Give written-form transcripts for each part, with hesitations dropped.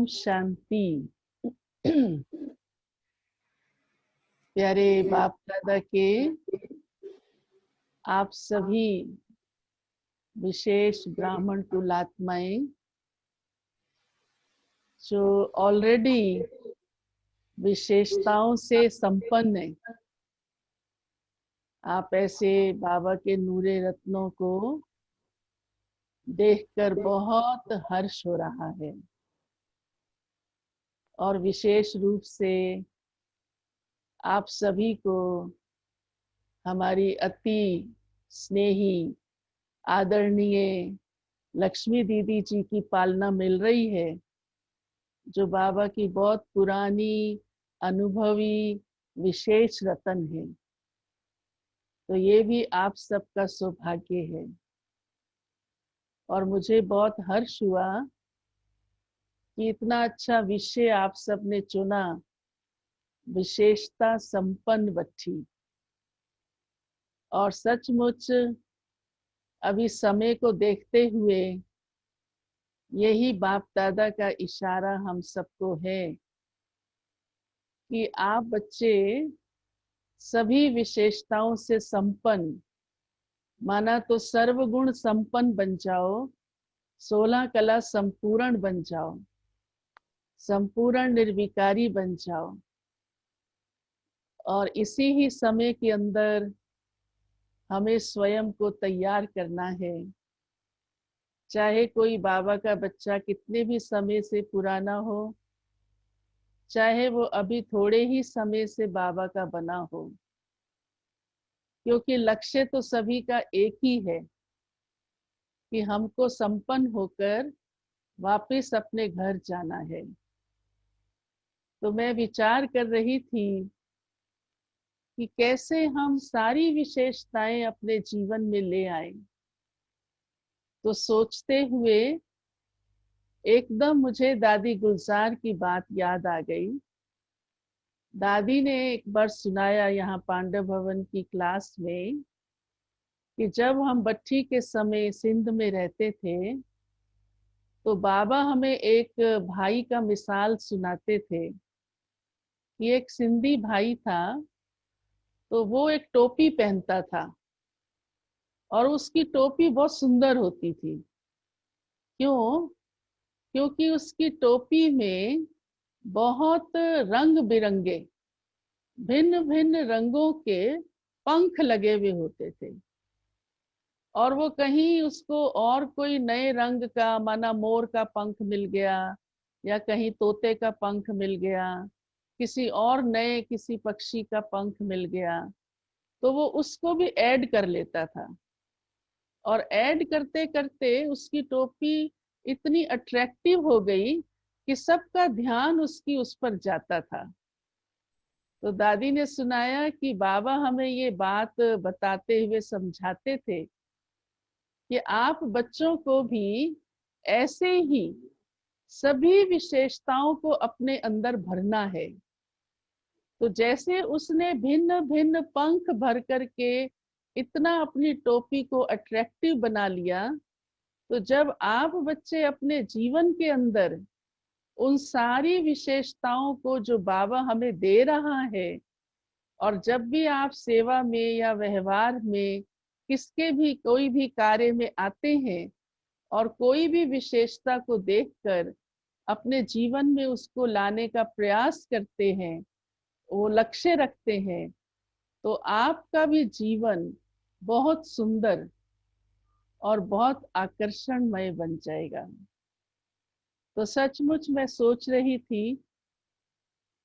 ओम शांति। प्यारे बाप दादा के आप सभी विशेष ब्राह्मण कुल आत्माएं जो ऑलरेडी विशेषताओं से संपन्न है, आप ऐसे बाबा के नूरे रत्नों को देखकर बहुत हर्ष हो रहा है। और विशेष रूप से आप सभी को हमारी अति स्नेही आदरणीय लक्ष्मी दीदी जी की पालना मिल रही है, जो बाबा की बहुत पुरानी अनुभवी विशेष रतन है। तो ये भी आप सबका सौभाग्य है। और मुझे बहुत हर्ष हुआ कि इतना अच्छा विषय आप सबने चुना, विशेषता संपन्न बच्ची। और सचमुच अभी समय को देखते हुए यही बाप दादा का इशारा हम सबको है कि आप बच्चे सभी विशेषताओं से संपन्न, माना तो सर्वगुण संपन्न बन जाओ, 16 कला संपूर्ण बन जाओ, संपूर्ण निर्विकारी बन जाओ। और इसी ही समय के अंदर हमें स्वयं को तैयार करना है। चाहे कोई बाबा का बच्चा कितने भी समय से पुराना हो, चाहे वो अभी थोड़े ही समय से बाबा का बना हो, क्योंकि लक्ष्य तो सभी का एक ही है कि हमको संपन्न होकर वापस अपने घर जाना है। तो मैं विचार कर रही थी कि कैसे हम सारी विशेषताएं अपने जीवन में ले आए। तो सोचते हुए एकदम मुझे दादी गुलजार की बात याद आ गई। दादी ने एक बार सुनाया यहाँ पांडव भवन की क्लास में कि जब हम बट्टी के समय सिंध में रहते थे, तो बाबा हमें एक भाई का मिसाल सुनाते थे कि एक सिंधी भाई था, तो वो एक टोपी पहनता था और उसकी टोपी बहुत सुंदर होती थी। क्यों? क्योंकि उसकी टोपी में बहुत रंग बिरंगे भिन्न भिन्न रंगों के पंख लगे हुए होते थे। और वो कहीं उसको और कोई नए रंग का, माना मोर का पंख मिल गया या कहीं तोते का पंख मिल गया, किसी और नए किसी पक्षी का पंख मिल गया, तो वो उसको भी ऐड कर लेता था। और ऐड करते करते उसकी टोपी इतनी अट्रैक्टिव हो गई कि सबका ध्यान उसकी उस पर जाता था। तो दादी ने सुनाया कि बाबा हमें ये बात बताते हुए समझाते थे कि आप बच्चों को भी ऐसे ही सभी विशेषताओं को अपने अंदर भरना है। तो जैसे उसने भिन्न भिन्न पंख भर करके इतना अपनी टोपी को अट्रैक्टिव बना लिया, तो जब आप बच्चे अपने जीवन के अंदर उन सारी विशेषताओं को जो बाबा हमें दे रहा है, और जब भी आप सेवा में या व्यवहार में किसके भी कोई भी कार्य में आते हैं और कोई भी विशेषता को देखकर अपने जीवन में उसको लाने का प्रयास करते हैं, वो लक्ष्य रखते हैं, तो आपका भी जीवन बहुत सुंदर और बहुत आकर्षणमय बन जाएगा। तो सचमुच मैं सोच रही थी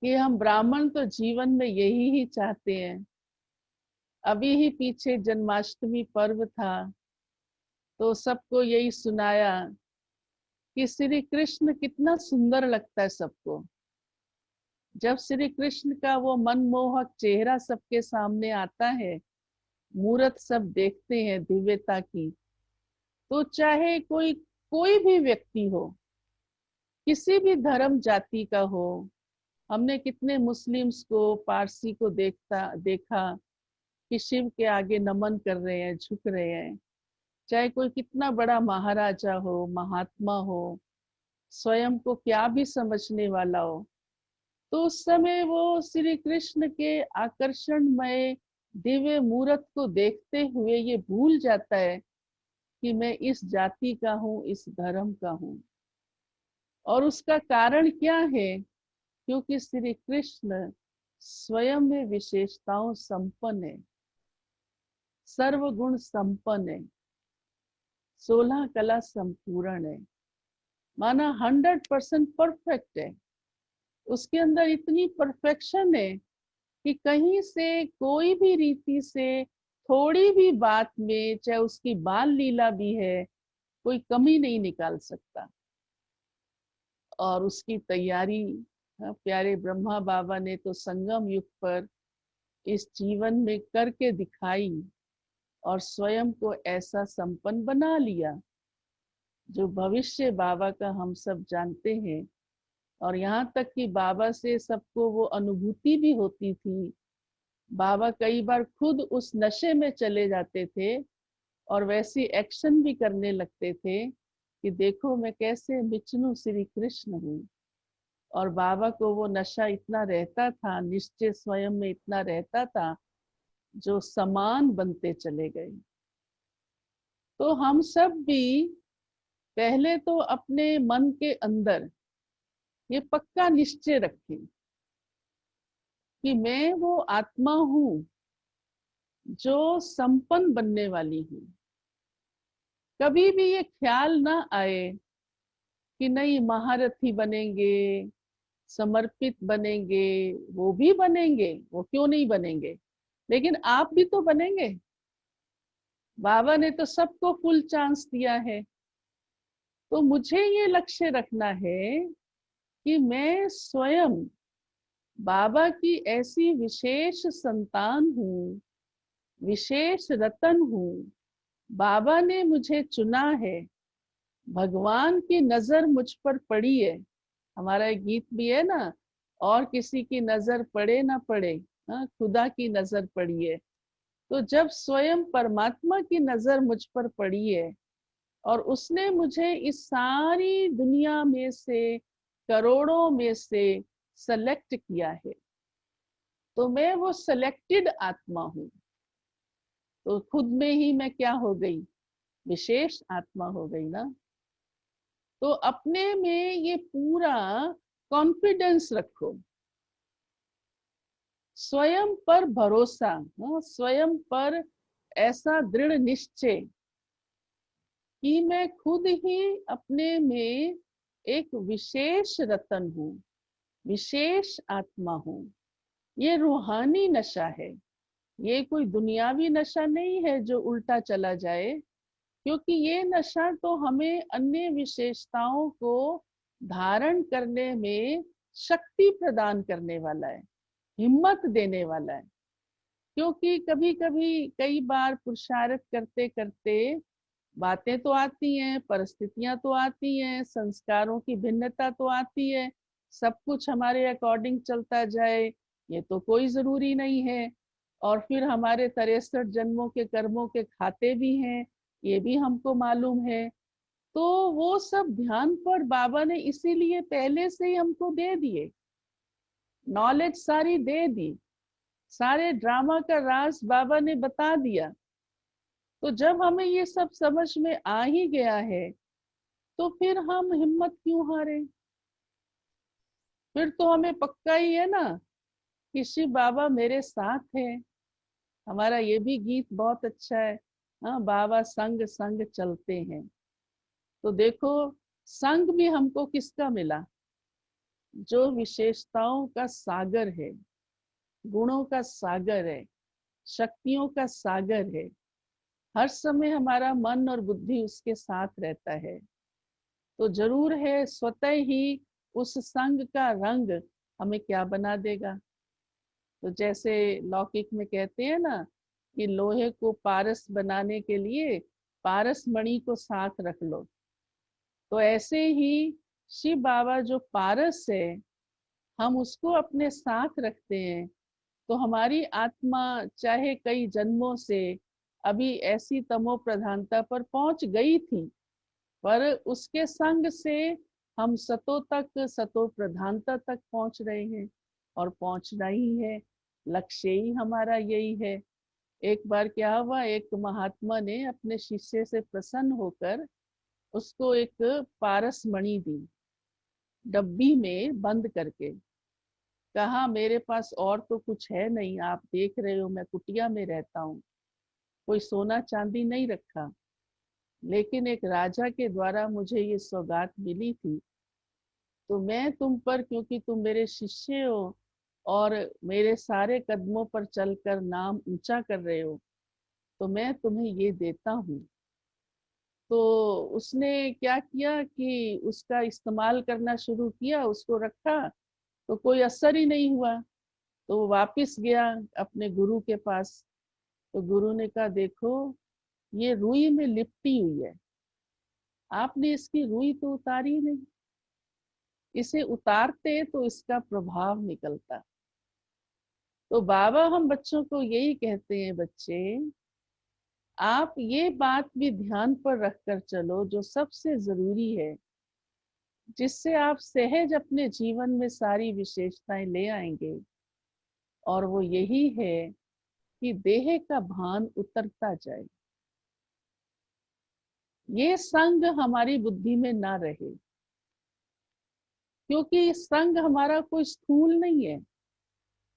कि हम ब्राह्मण तो जीवन में यही ही चाहते हैं। अभी ही पीछे जन्माष्टमी पर्व था, तो सबको यही सुनाया कि श्री कृष्ण कितना सुंदर लगता है सबको। जब श्री कृष्ण का वो मनमोहक चेहरा सबके सामने आता है, मूरत सब देखते हैं दिव्यता की, तो चाहे कोई कोई भी व्यक्ति हो, किसी भी धर्म जाति का हो। हमने कितने मुस्लिम्स को, पारसी को देखा कि शिव के आगे नमन कर रहे हैं, झुक रहे हैं। चाहे कोई कितना बड़ा महाराजा हो, महात्मा हो, स्वयं को क्या भी समझने वाला हो, तो उस समय वो श्री कृष्ण के आकर्षणमय दिव्य मूर्त को देखते हुए ये भूल जाता है कि मैं इस जाति का हूँ, इस धर्म का हूँ। और उसका कारण क्या है? क्योंकि श्री कृष्ण स्वयं में विशेषताओं संपन्न है, सर्वगुण संपन्न है, 16 कला संपूर्ण है, माना 100% परफेक्ट है। उसके अंदर इतनी परफेक्शन है कि कहीं से कोई भी रीति से थोड़ी भी बात में, चाहे उसकी बाल लीला भी है, कोई कमी नहीं निकाल सकता। और उसकी तैयारी प्यारे ब्रह्मा बाबा ने तो संगम युग पर इस जीवन में करके दिखाई और स्वयं को ऐसा संपन्न बना लिया जो भविष्य बाबा का हम सब जानते हैं। और यहाँ तक कि बाबा से सबको वो अनुभूति भी होती थी। बाबा कई बार खुद उस नशे में चले जाते थे और वैसी एक्शन भी करने लगते थे कि देखो मैं कैसे विष्णु श्री कृष्ण हूँ। और बाबा को वो नशा इतना रहता था, निश्चय स्वयं में इतना रहता था, जो समान बनते चले गए। तो हम सब भी पहले तो अपने मन के अंदर ये पक्का निश्चय रखें कि मैं वो आत्मा हूँ जो संपन्न बनने वाली हूँ। कभी भी ये ख्याल ना आए कि नहीं महारथी बनेंगे, समर्पित बनेंगे। वो भी बनेंगे, वो क्यों नहीं बनेंगे, लेकिन आप भी तो बनेंगे। बाबा ने तो सबको फुल चांस दिया है। तो मुझे ये लक्ष्य रखना है कि मैं स्वयं बाबा की ऐसी विशेष संतान हूँ, विशेष रतन हूँ। बाबा ने मुझे चुना है, भगवान की नजर मुझ पर पड़ी है। हमारा एक गीत भी है ना, और किसी की नजर पड़े ना पड़े, हाँ, खुदा की नजर पड़ी है। तो जब स्वयं परमात्मा की नजर मुझ पर पड़ी है और उसने मुझे इस सारी दुनिया में से, करोड़ों में से सेलेक्ट किया है, तो मैं वो सेलेक्टेड आत्मा हूँ। तो खुद में ही मैं क्या हो गई? विशेष आत्मा हो गई ना। तो अपने में ये पूरा कॉन्फिडेंस रखो, स्वयं पर भरोसा, स्वयं पर ऐसा दृढ़ निश्चय कि मैं खुद ही अपने में एक विशेष रतन हूँ, विशेष आत्मा हूँ। ये रूहानी नशा है, ये कोई दुनियावी नशा नहीं है जो उल्टा चला जाए। क्योंकि ये नशा तो हमें अन्य विशेषताओं को धारण करने में शक्ति प्रदान करने वाला है, हिम्मत देने वाला है। क्योंकि कभी कभी कई बार पुरुषार्थ करते करते बातें तो आती हैं, परिस्थितियां तो आती हैं, संस्कारों की भिन्नता तो आती है, सब कुछ हमारे अकॉर्डिंग चलता जाए ये तो कोई जरूरी नहीं है। और फिर हमारे 63 जन्मों के कर्मों के खाते भी हैं, ये भी हमको मालूम है। तो वो सब ध्यान पर बाबा ने इसीलिए पहले से ही हमको दे दिए, नॉलेज सारी दे दी, सारे ड्रामा का राज बाबा ने बता दिया। तो जब हमें ये सब समझ में आ ही गया है, तो फिर हम हिम्मत क्यों हारे? फिर तो हमें पक्का ही है ना कि शिव बाबा मेरे साथ है। हमारा ये भी गीत बहुत अच्छा है, हाँ, बाबा संग संग चलते हैं। तो देखो, संग भी हमको किसका मिला? जो विशेषताओं का सागर है, गुणों का सागर है, शक्तियों का सागर है। हर समय हमारा मन और बुद्धि उसके साथ रहता है। तो जरूर है स्वतः ही उस संग का रंग हमें क्या बना देगा। तो जैसे लौकिक में कहते हैं ना कि लोहे को पारस बनाने के लिए पारस मणि को साथ रख लो, तो ऐसे ही शिव बाबा जो पारस है, हम उसको अपने साथ रखते हैं। तो हमारी आत्मा चाहे कई जन्मों से अभी ऐसी तमो प्रधानता पर पहुंच गई थी, पर उसके संग से हम सतो तक, सतो प्रधानता तक पहुंच रहे हैं और पहुंचना ही है, लक्ष्य ही हमारा यही है। एक बार क्या हुआ, एक महात्मा ने अपने शिष्य से प्रसन्न होकर उसको एक पारस मणि दी, डब्बी में बंद करके। कहा मेरे पास और तो कुछ है नहीं, आप देख रहे हो मैं कुटिया में रहता हूँ, कोई सोना चांदी नहीं रखा, लेकिन एक राजा के द्वारा मुझे ये सौगात मिली थी, तो मैं तुम पर, क्योंकि तुम मेरे शिष्य हो और मेरे सारे कदमों पर चलकर नाम ऊंचा कर रहे हो, तो मैं तुम्हें ये देता हूँ। तो उसने क्या किया कि उसका इस्तेमाल करना शुरू किया, उसको रखा, तो कोई असर ही नहीं हुआ। तो वो वापिस गया अपने गुरु के पास। तो गुरु ने कहा देखो, ये रुई में लिपटी हुई है, आपने इसकी रुई तो उतारी नहीं, इसे उतारते तो इसका प्रभाव निकलता। तो बाबा हम बच्चों को यही कहते हैं, बच्चे आप ये बात भी ध्यान पर रखकर चलो, जो सबसे जरूरी है, जिससे आप सहज अपने जीवन में सारी विशेषताएं ले आएंगे, और वो यही है कि देह का भान उतरता जाए, ये संग हमारी बुद्धि में ना रहे। क्योंकि संग हमारा कोई स्थूल नहीं है,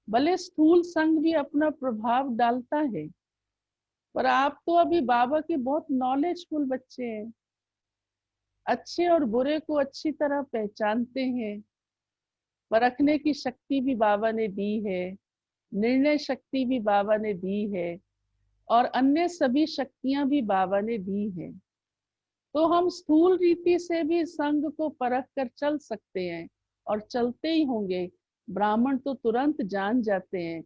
भले स्थूल संग भी अपना प्रभाव डालता है, पर आप तो अभी बाबा के बहुत नॉलेजफुल बच्चे हैं, अच्छे और बुरे को अच्छी तरह पहचानते हैं, परखने की शक्ति भी बाबा ने दी है, निर्णय शक्ति भी बाबा ने दी है, और अन्य सभी शक्तियां भी बाबा ने दी हैं। तो हम स्थूल रीति से भी संग को परख कर चल सकते हैं, और चलते ही होंगे। ब्राह्मण तो तुरंत जान जाते हैं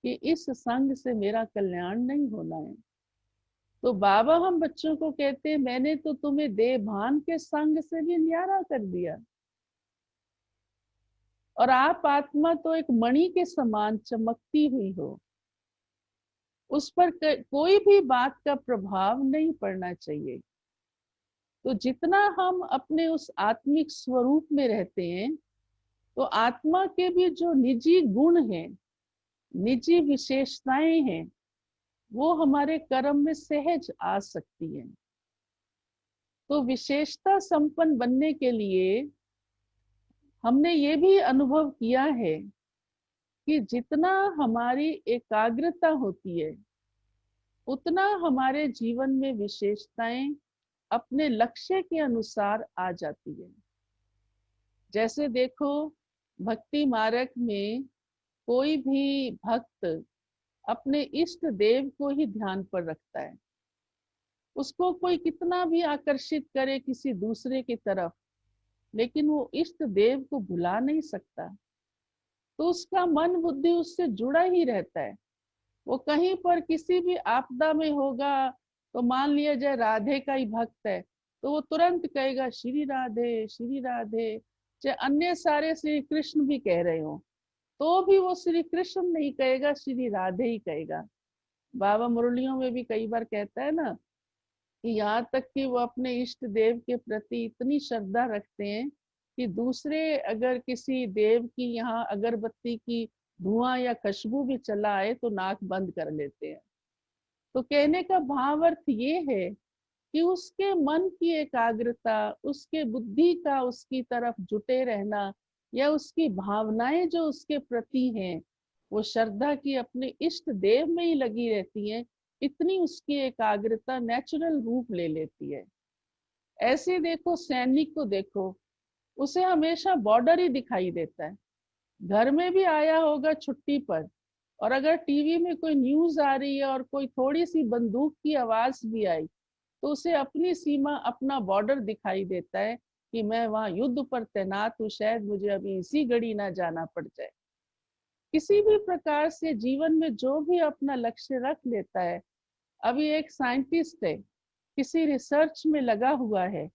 कि इस संग से मेरा कल्याण नहीं होना है। तो बाबा हम बच्चों को कहते हैं, मैंने तो तुम्हें देह भान के संग से भी न्यारा कर दिया, और आप आत्मा तो एक मणि के समान चमकती हुई हो, उस पर कोई भी बात का प्रभाव नहीं पड़ना चाहिए। तो जितना हम अपने उस आत्मिक स्वरूप में रहते हैं, तो आत्मा के भी जो निजी गुण हैं, निजी विशेषताएं हैं, वो हमारे कर्म में सहज आ सकती हैं। तो विशेषता संपन्न बनने के लिए हमने ये भी अनुभव किया है कि जितना हमारी एकाग्रता होती है, उतना हमारे जीवन में विशेषताएं अपने लक्ष्य के अनुसार आ जाती है। जैसे देखो, भक्ति मार्ग में कोई भी भक्त अपने इष्ट देव को ही ध्यान पर रखता है, उसको कोई कितना भी आकर्षित करे किसी दूसरे की तरफ, लेकिन वो इष्ट देव को भुला नहीं सकता। तो उसका मन बुद्धि उससे जुड़ा ही रहता है। वो कहीं पर किसी भी आपदा में होगा, तो मान लिया जाए राधे का ही भक्त है, तो वो तुरंत कहेगा श्री राधे श्री राधे, चाहे अन्य सारे श्री कृष्ण भी कह रहे हो, तो भी वो श्री कृष्ण नहीं कहेगा, श्री राधे ही कहेगा। बाबा मुरलियों में भी कई बार कहता है ना, कि यहाँ तक कि वो अपने इष्ट देव के प्रति इतनी श्रद्धा रखते हैं कि दूसरे अगर किसी देव की यहाँ अगरबत्ती की धुआं या खुशबू भी चला आए तो नाक बंद कर लेते हैं। तो कहने का भाव अर्थ ये है कि उसके मन की एकाग्रता, उसके बुद्धि का उसकी तरफ जुटे रहना, या उसकी भावनाएं जो उसके प्रति हैं, वो श्रद्धा की अपने इष्ट देव में ही लगी रहती है, इतनी उसकी एकाग्रता नेचुरल रूप ले लेती है। ऐसे देखो, सैनिक को देखो, उसे हमेशा बॉर्डर ही दिखाई देता है। घर में भी आया होगा छुट्टी पर, और अगर टीवी में कोई न्यूज आ रही है और कोई थोड़ी सी बंदूक की आवाज भी आई, तो उसे अपनी सीमा, अपना बॉर्डर दिखाई देता है कि मैं वहां युद्ध पर तैनात हूँ, शायद मुझे अभी इसी घड़ी ना जाना पड़ जाए। किसी भी प्रकार से जीवन में जो भी अपना लक्ष्य रख लेता है, अभी एक साइंटिस्ट है, किसी रिसर्च में लगा हुआ है,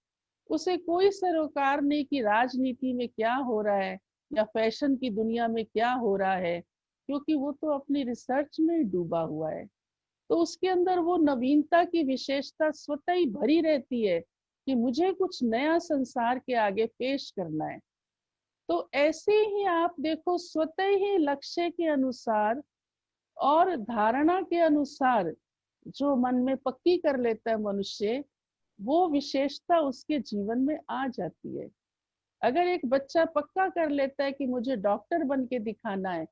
उसे कोई सरोकार नहीं कि राजनीति में क्या हो रहा है या फैशन की दुनिया में क्या हो रहा है, क्योंकि वो तो अपनी रिसर्च में ही डूबा हुआ है। तो उसके अंदर वो नवीनता की विशेषता स्वतः ही भरी रहती है, कि मुझे कुछ नया संसार के आगे पेश करना है। तो ऐसे ही आप देखो, स्वतः ही लक्ष्य के अनुसार और धारणा के अनुसार जो मन में पक्की कर लेता है मनुष्य, वो विशेषता उसके जीवन में आ जाती है। अगर एक बच्चा पक्का कर लेता है कि मुझे डॉक्टर बन के दिखाना है,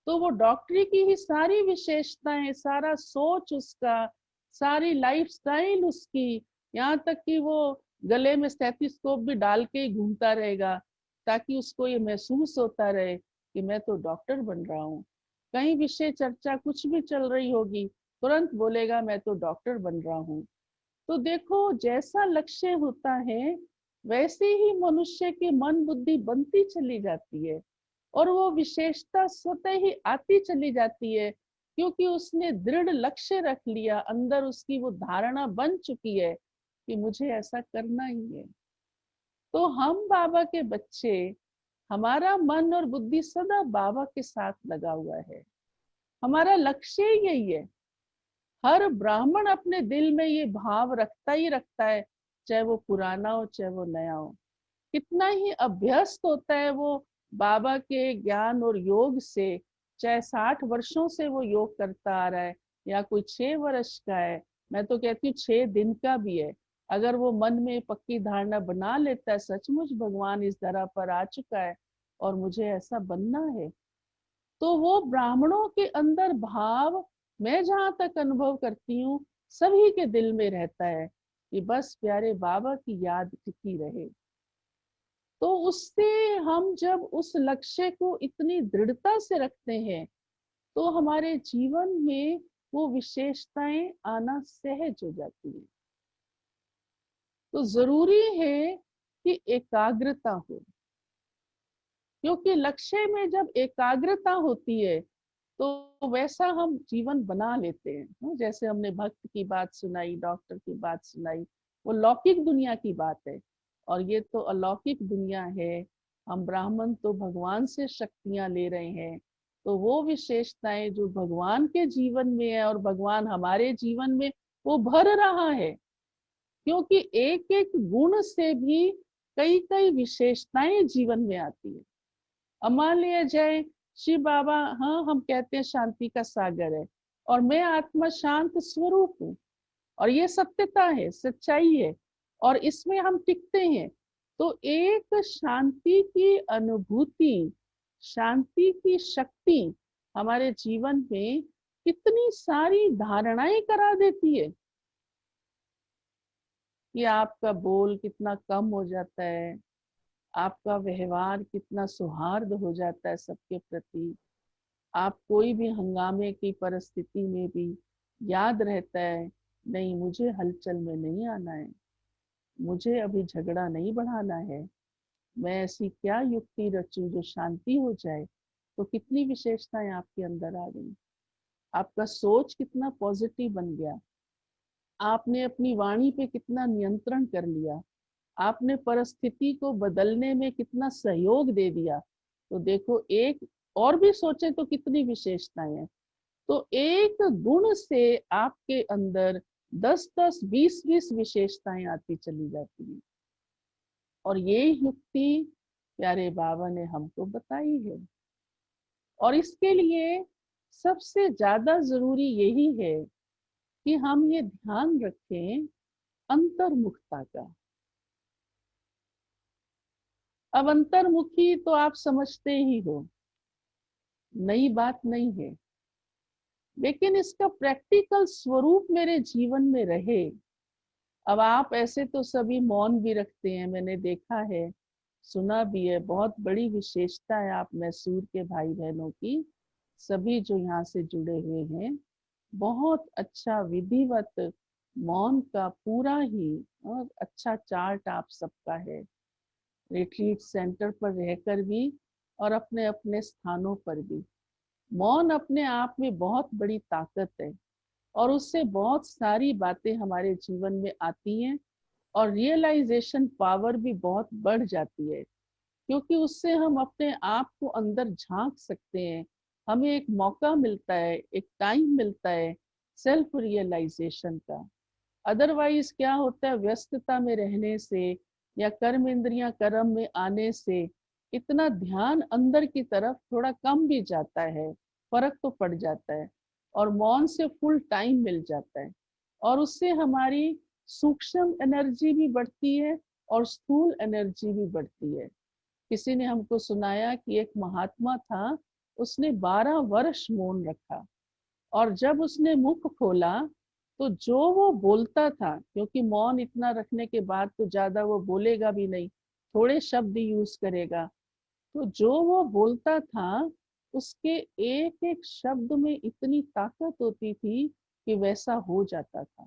तो वो डॉक्टरी की ही सारी विशेषताएं, सारा सोच उसका, सारी लाइफस्टाइल उसकी, यहाँ तक कि वो गले में स्टेथोस्कोप भी डाल के ही घूमता रहेगा, ताकि उसको ये महसूस होता रहे कि मैं तो डॉक्टर बन रहा हूँ। कहीं विषय चर्चा कुछ भी चल रही होगी, तुरंत बोलेगा मैं तो डॉक्टर बन रहा हूँ। तो देखो, जैसा लक्ष्य होता है वैसे ही मनुष्य की मन बुद्धि बनती चली जाती है, और वो विशेषता स्वतः ही आती चली जाती है, क्योंकि उसने दृढ़ लक्ष्य रख लिया, अंदर उसकी वो धारणा बन चुकी है कि मुझे ऐसा करना ही है। तो हम बाबा के बच्चे, हमारा मन और बुद्धि सदा बाबा के साथ लगा हुआ है, हमारा लक्ष्य यही है। हर ब्राह्मण अपने दिल में ये भाव रखता ही रखता है, चाहे वो पुराना हो चाहे वो नया हो। कितना ही अभ्यस्त होता है वो बाबा के ज्ञान और योग से, चाहे 60 वर्षों से वो योग करता आ रहा है या कोई 6 वर्ष का है, मैं तो कहती हूँ 6 दिन का भी है, अगर वो मन में पक्की धारणा बना लेता है सचमुच भगवान इस धरा पर आ चुका है और मुझे ऐसा बनना है, तो वो ब्राह्मणों के अंदर भाव, मैं जहां तक अनुभव करती हूँ, सभी के दिल में रहता है कि बस प्यारे बाबा की याद टिकी रहे। तो उससे हम जब उस लक्ष्य को इतनी दृढ़ता से रखते हैं, तो हमारे जीवन में वो विशेषताएं आना सहज हो जाती है। तो जरूरी है कि एकाग्रता हो, क्योंकि लक्ष्य में जब एकाग्रता होती है तो वैसा हम जीवन बना लेते हैं। जैसे हमने भक्त की बात सुनाई, डॉक्टर की बात सुनाई, वो लौकिक दुनिया की बात है, और ये तो अलौकिक दुनिया है। हम ब्राह्मण तो भगवान से शक्तियां ले रहे हैं, तो वो विशेषताएं जो भगवान के जीवन में है और भगवान हमारे जीवन में वो भर रहा है, क्योंकि एक एक गुण से भी कई कई विशेषताएं जीवन में आती है। अब मान लिया जाए शिव बाबा, हाँ हम कहते हैं शांति का सागर है, और मैं आत्मा शांत स्वरूप हूँ, और ये सत्यता है, सच्चाई है, और इसमें हम टिकते हैं। तो एक शांति की अनुभूति, शांति की शक्ति हमारे जीवन में कितनी सारी धारणाएं करा देती है कि आपका बोल कितना कम हो जाता है, आपका व्यवहार कितना सौहार्द हो जाता है सबके प्रति, आप कोई भी हंगामे की परिस्थिति में भी याद रहता है, नहीं मुझे हलचल में नहीं आना है, मुझे अभी झगड़ा नहीं बढ़ाना है, मैं ऐसी क्या युक्ति रचूं जो शांति हो जाए। तो कितनी विशेषताएं आपके अंदर आ गई, आपका सोच कितना पॉजिटिव बन गया, आपने अपनी वाणी पे कितना नियंत्रण कर लिया, आपने परिस्थिति को बदलने में कितना सहयोग दे दिया। तो देखो, एक और भी सोचे तो कितनी विशेषताएं हैं। तो एक गुण से आपके अंदर 10-10, 20-20 विशेषताएं आती चली जाती हैं, और ये युक्ति प्यारे बाबा ने हमको बताई है। और इसके लिए सबसे ज्यादा जरूरी यही है कि हम ये ध्यान रखें अंतर्मुखता का। अब अंतर्मुखी तो आप समझते ही हो, नई बात नहीं है, लेकिन इसका प्रैक्टिकल स्वरूप मेरे जीवन में रहे। अब आप ऐसे तो सभी मौन भी रखते हैं, मैंने देखा है, सुना भी है, बहुत बड़ी विशेषता है आप मैसूर के भाई बहनों की, सभी जो यहाँ से जुड़े हुए हैं, बहुत अच्छा विधिवत मौन का पूरा ही और अच्छा चार्ट आप सबका है, रिट्रीट सेंटर पर रहकर भी और अपने अपने स्थानों पर भी। मौन अपने आप में बहुत बड़ी ताकत है, और उससे बहुत सारी बातें हमारे जीवन में आती हैं, और रियलाइजेशन पावर भी बहुत बढ़ जाती है, क्योंकि उससे हम अपने आप को अंदर झांक सकते हैं, हमें एक मौका मिलता है, एक टाइम मिलता है सेल्फ रियलाइजेशन का। अदरवाइज क्या होता है, व्यस्तता में रहने से या कर्म इंद्रियां कर्म में आने से इतना ध्यान अंदर की तरफ थोड़ा कम भी जाता है, फर्क तो पड़ जाता है। और मौन से फुल टाइम मिल जाता है, और उससे हमारी सूक्ष्म एनर्जी भी बढ़ती है और स्थूल एनर्जी भी बढ़ती है। किसी ने हमको सुनाया कि एक महात्मा था, उसने 12 वर्ष मौन रखा, और जब उसने मुख खोला तो जो वो बोलता था, क्योंकि मौन इतना रखने के बाद तो ज्यादा वो बोलेगा भी नहीं, थोड़े शब्द यूज करेगा, तो जो वो बोलता था उसके एक एक शब्द में इतनी ताकत होती थी कि वैसा हो जाता था।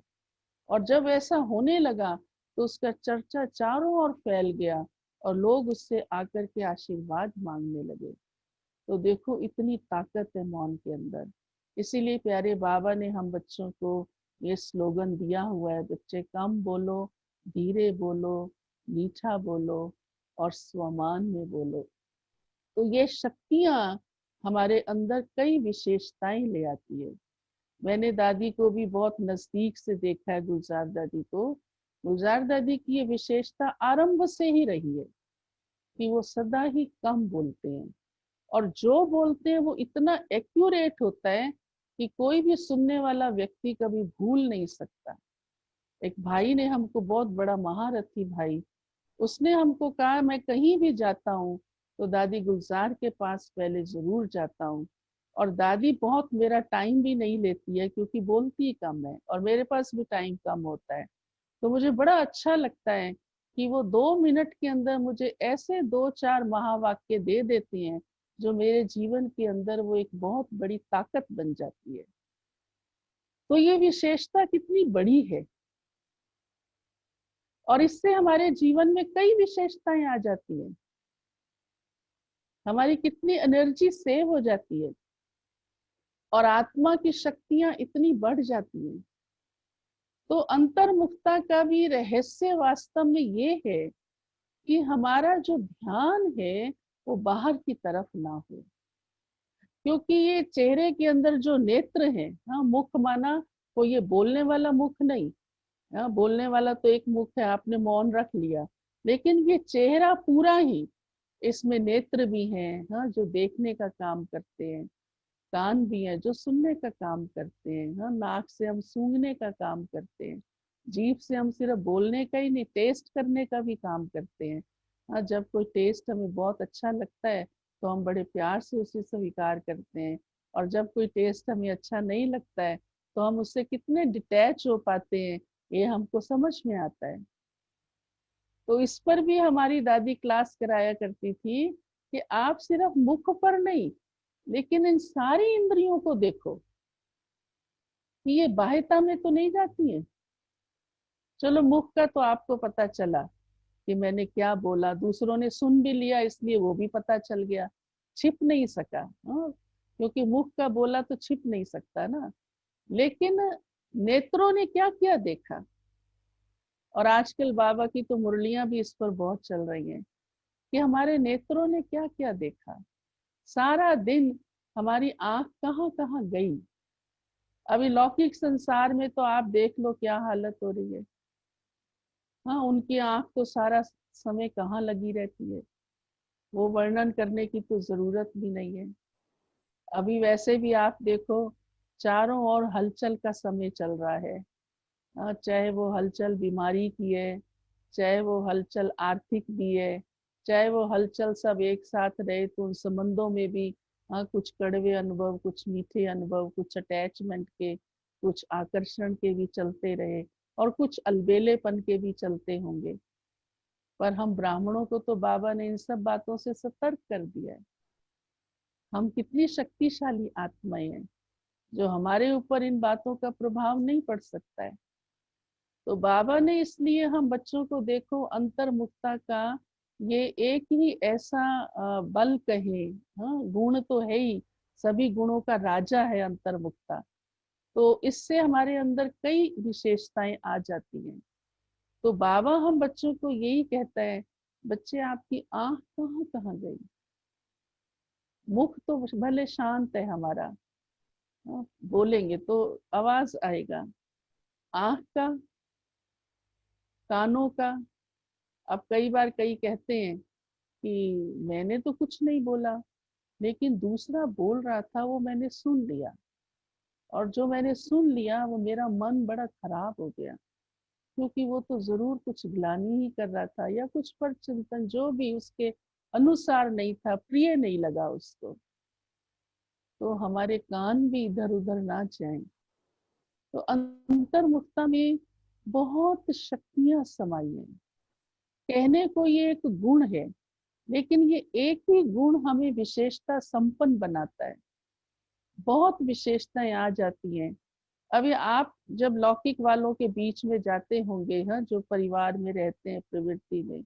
और जब ऐसा होने लगा तो उसका चर्चा चारों ओर फैल गया और लोग उससे आकर के आशीर्वाद मांगने लगे। तो देखो इतनी ताकत है मौन के अंदर। इसीलिए प्यारे बाबा ने हम बच्चों को ये स्लोगन दिया हुआ है, बच्चे कम बोलो, धीरे बोलो, मीठा बोलो और स्वमान में बोलो। तो ये शक्तियां हमारे अंदर कई विशेषताएं ले आती है। मैंने दादी को भी बहुत नजदीक से देखा है, गुलजार दादी को। गुलजार दादी की ये विशेषता आरंभ से ही रही है कि वो सदा ही कम बोलते हैं, और जो बोलते हैं वो इतना एक्यूरेट होता है कि कोई भी सुनने वाला व्यक्ति कभी भूल नहीं सकता। एक भाई ने हमको, बहुत बड़ा महारथी भाई, उसने हमको कहा मैं कहीं भी जाता हूँ तो दादी गुलजार के पास पहले जरूर जाता हूँ। और दादी बहुत मेरा टाइम भी नहीं लेती है, क्योंकि बोलती ही कम है और मेरे पास भी टाइम कम होता है। तो मुझे बड़ा अच्छा लगता है कि वो 2 मिनट के अंदर मुझे ऐसे 2-4 महावाक्य दे देती हैं जो मेरे जीवन के अंदर वो एक बहुत बड़ी ताकत बन जाती है। तो ये विशेषता कितनी बड़ी है, और इससे हमारे जीवन में कई विशेषताएं आ जाती हैं। हमारी कितनी एनर्जी सेव हो जाती है और आत्मा की शक्तियां इतनी बढ़ जाती हैं। तो अंतर्मुखता का भी रहस्य वास्तव में ये है कि हमारा जो ध्यान है वो बाहर की तरफ ना हो। क्योंकि ये चेहरे के अंदर जो नेत्र है, हाँ मुख माना को ये बोलने वाला मुख नहीं, हाँ बोलने वाला तो एक मुख है, आपने मौन रख लिया, लेकिन ये चेहरा पूरा ही, इसमें नेत्र भी हैं, हाँ जो देखने का काम करते हैं, कान भी हैं जो सुनने का काम करते हैं, हाँ नाक से हम सूंघने का काम करते हैं, जीभ से हम सिर्फ बोलने का ही नहीं, टेस्ट करने का भी काम करते हैं। हाँ जब कोई टेस्ट हमें बहुत अच्छा लगता है तो हम बड़े प्यार से उसे स्वीकार करते हैं, और जब कोई टेस्ट हमें अच्छा नहीं लगता है तो हम उससे कितने डिटैच हो पाते हैं, ये हमको समझ में आता है। तो इस पर भी हमारी दादी क्लास कराया करती थी कि आप सिर्फ मुख पर नहीं, लेकिन इन सारी इंद्रियों को देखो कि ये बाह्यता में तो नहीं जाती है। चलो मुख का तो आपको पता चला कि मैंने क्या बोला, दूसरों ने सुन भी लिया इसलिए वो भी पता चल गया, छिप नहीं सका। हाँ क्योंकि मुख का बोला तो छिप नहीं सकता ना। लेकिन नेत्रों ने क्या क्या देखा, और आजकल बाबा की तो मुरलियां भी इस पर बहुत चल रही हैं कि हमारे नेत्रों ने क्या क्या देखा। सारा दिन हमारी आंख कहाँ कहाँ गई। अभी लौकिक संसार में तो आप देख लो क्या हालत हो रही है। हाँ उनकी आंख तो सारा समय कहाँ लगी रहती है, वो वर्णन करने की तो जरूरत भी नहीं है। अभी वैसे भी आप देखो, चारों ओर हलचल का समय चल रहा है। चाहे वो हलचल बीमारी की है, चाहे वो हलचल आर्थिक भी है, चाहे वो हलचल सब एक साथ रहे तो उन संबंधों में भी कुछ कड़वे अनुभव, कुछ मीठे अनुभव, कुछ अटैचमेंट के, कुछ आकर्षण के भी चलते रहे, और कुछ अलबेलेपन के भी चलते होंगे। पर हम ब्राह्मणों को तो बाबा ने इन सब बातों से सतर्क कर दिया है। हम कितनी शक्तिशाली आत्माएं हैं, जो हमारे ऊपर इन बातों का प्रभाव नहीं पड़ सकता है। तो बाबा ने इसलिए हम बच्चों को देखो अंतर्मुखता का ये एक ही ऐसा बल कहे, हाँ गुण तो है ही, सभी गुणों का राजा है अंतर्मुखता। तो इससे हमारे अंदर कई विशेषताएं आ जाती हैं। तो बाबा हम बच्चों को यही कहता है, बच्चे आपकी आंख कहाँ कहाँ गई। मुख तो भले शांत है हमारा, हाँ, बोलेंगे तो आवाज आएगा, आंख का कानों का, अब कई बार कई कहते हैं कि मैंने तो कुछ नहीं बोला, लेकिन दूसरा बोल रहा था वो मैंने सुन लिया, और जो मैंने सुन लिया वो मेरा मन बड़ा खराब हो गया, क्योंकि वो तो जरूर कुछ ग्लानि ही कर रहा था या कुछ पर चिंतन जो भी उसके अनुसार नहीं था, प्रिय नहीं लगा उसको। तो हमारे कान भी इधर उधर ना जाएं। तो अंतर्मुखता में बहुत शक्तियां समाई हैं। कहने को ये एक गुण है, लेकिन ये एक ही गुण हमें विशेषता संपन्न बनाता है। बहुत विशेषताएं आ जाती हैं। अभी आप जब लौकिक वालों के बीच में जाते होंगे, हाँ, जो परिवार में रहते हैं प्रवृत्ति में,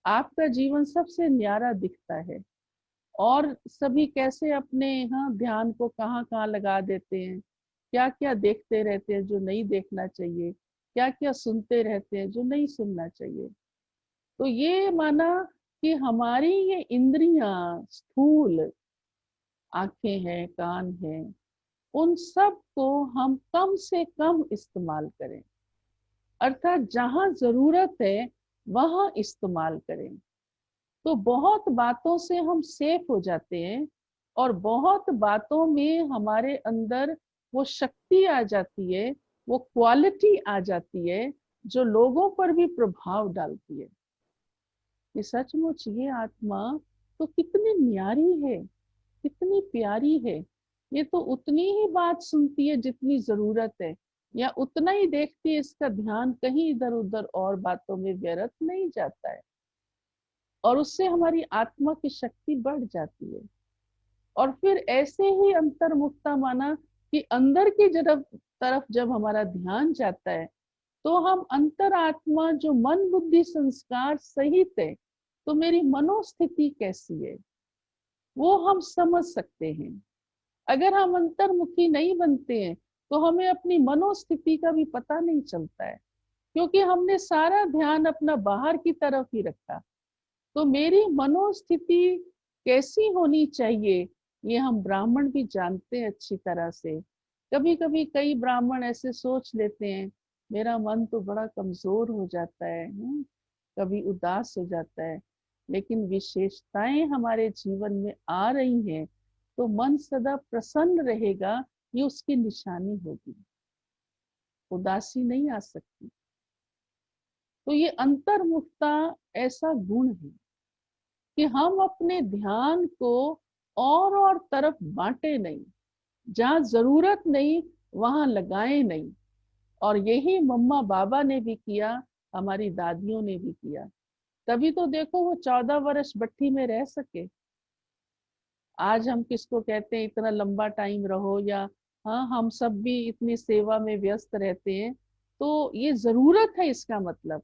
आपका जीवन सबसे न्यारा दिखता है। और सभी कैसे अपने, हाँ, ध्यान को कहाँ कहाँ लगा देते हैं, क्या क्या देखते रहते हैं जो नहीं देखना चाहिए, क्या क्या सुनते रहते हैं जो नहीं सुनना चाहिए। तो ये माना कि हमारी ये इंद्रियां, स्थूल आंखें हैं, कान हैं, उन सब को हम कम से कम इस्तेमाल करें, अर्थात जहां जरूरत है वहां इस्तेमाल करें। तो बहुत बातों से हम सेफ हो जाते हैं, और बहुत बातों में हमारे अंदर वो शक्ति आ जाती है, वो क्वालिटी आ जाती है जो लोगों पर भी प्रभाव डालती है कि सचमुच ये आत्मा तो कितनी न्यारी है, कितनी प्यारी है। ये तो उतनी ही बात सुनती है जितनी जरूरत है, या उतना ही देखती है, इसका ध्यान कहीं इधर उधर और बातों में व्यर्थ नहीं जाता है। और उससे हमारी आत्मा की शक्ति बढ़ जाती है। और फिर ऐसे ही अंतर्मुखता माना कि अंदर की तरफ जब हमारा ध्यान जाता है, तो हम अंतरात्मा जो मन बुद्धि संस्कार सहित है, तो मेरी मनोस्थिति कैसी है वो हम समझ सकते हैं। अगर हम अंतर्मुखी नहीं बनते हैं तो हमें अपनी मनोस्थिति का भी पता नहीं चलता है, क्योंकि हमने सारा ध्यान अपना बाहर की तरफ ही रखा। तो मेरी मनोस्थिति कैसी होनी चाहिए, ये हम ब्राह्मण भी जानते हैं अच्छी तरह से। कभी कभी कई ब्राह्मण ऐसे सोच लेते हैं, मेरा मन तो बड़ा कमजोर हो जाता है, कभी उदास हो जाता है, लेकिन विशेषताएं हमारे जीवन में आ रही हैं तो मन सदा प्रसन्न रहेगा, ये उसकी निशानी होगी, उदासी नहीं आ सकती। तो ये अंतर्मुखता ऐसा गुण है कि हम अपने ध्यान को और तरफ बांटे नहीं, जहां जरूरत नहीं वहां लगाए नहीं। और यही मम्मा बाबा ने भी किया, हमारी दादियों ने भी किया, तभी तो देखो वो 14 वर्ष भट्ठी में रह सके। आज हम किसको कहते हैं इतना लंबा टाइम रहो, या हाँ हम सब भी इतनी सेवा में व्यस्त रहते हैं, तो ये जरूरत है इसका मतलब।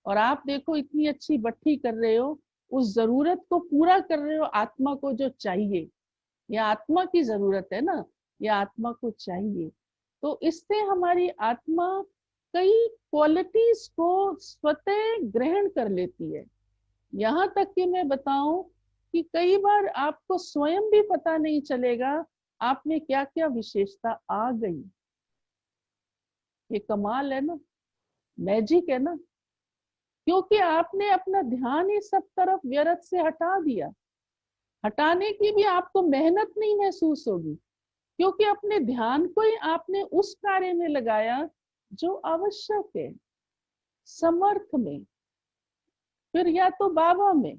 और आप देखो इतनी अच्छी भट्ठी कर रहे हो, उस जरूरत को पूरा कर रहे हो, आत्मा को जो चाहिए, ये आत्मा की जरूरत है ना, ये आत्मा को चाहिए। तो इससे हमारी आत्मा कई क्वालिटीज को स्वतः ग्रहण कर लेती है। यहाँ तक कि मैं बताऊं कि कई बार आपको स्वयं भी पता नहीं चलेगा आप में क्या क्या विशेषता आ गई। ये कमाल है ना, मैजिक है ना, क्योंकि आपने अपना ध्यान ही सब तरफ व्यर्थ से हटा दिया। हटाने की भी आपको मेहनत नहीं महसूस होगी, क्योंकि अपने ध्यान को ही आपने उस कार्य में लगाया जो आवश्यक है, समर्थ में, फिर या तो बाबा में,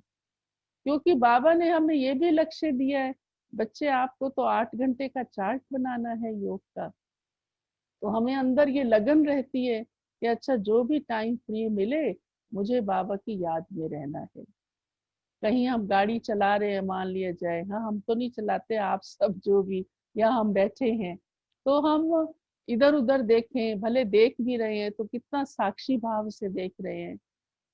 क्योंकि बाबा ने हमें ये भी लक्ष्य दिया है, बच्चे आपको तो 8 घंटे का चार्ट बनाना है योग का। तो हमें अंदर ये लगन रहती है कि अच्छा जो भी टाइम फ्री मिले मुझे बाबा की याद में रहना है। कहीं हम गाड़ी चला रहे हैं मान लिया जाए, हाँ हम तो नहीं चलाते, आप सब जो भी, या हम बैठे हैं, तो हम इधर उधर देखें, भले देख भी रहे हैं तो कितना साक्षी भाव से देख रहे हैं।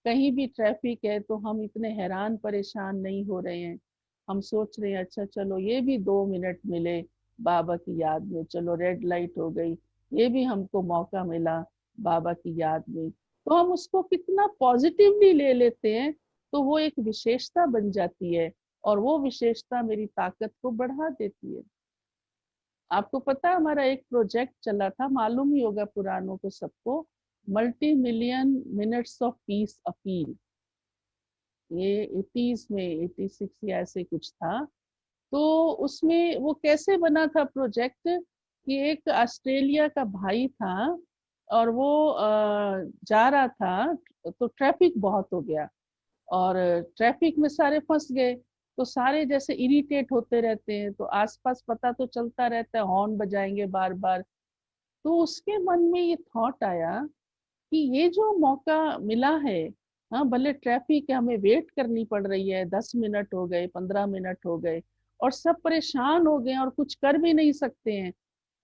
कहीं भी ट्रैफिक है तो हम इतने हैरान परेशान नहीं हो रहे हैं, हम सोच रहे हैं अच्छा चलो ये भी 2 मिनट मिले बाबा की याद में, चलो रेड लाइट हो गई, ये भी हमको मौका मिला बाबा की याद में। तो हम उसको कितना पॉजिटिवली ले लेते हैं, तो वो एक विशेषता बन जाती है, और वो विशेषता मेरी ताकत को बढ़ा देती है। आपको पता है हमारा एक प्रोजेक्ट चला था, मालूम ही होगा पुरानों को सबको, multi million minutes of peace appeal, ये 80s में 86 या ऐसे कुछ था। तो उसमें वो कैसे बना था प्रोजेक्ट कि एक ऑस्ट्रेलिया का भाई था और वो जा रहा था, तो ट्रैफिक बहुत हो गया और ट्रैफिक में सारे फंस गए। तो सारे जैसे इरिटेट होते रहते हैं, तो आसपास पता तो चलता रहता है, हॉर्न बजाएंगे बार बार। तो उसके मन में ये थॉट आया कि ये जो मौका मिला है, हाँ भले ट्रैफिक है, हमें वेट करनी पड़ रही है, 10 मिनट हो गए, 15 मिनट हो गए और सब परेशान हो गए और कुछ कर भी नहीं सकते हैं,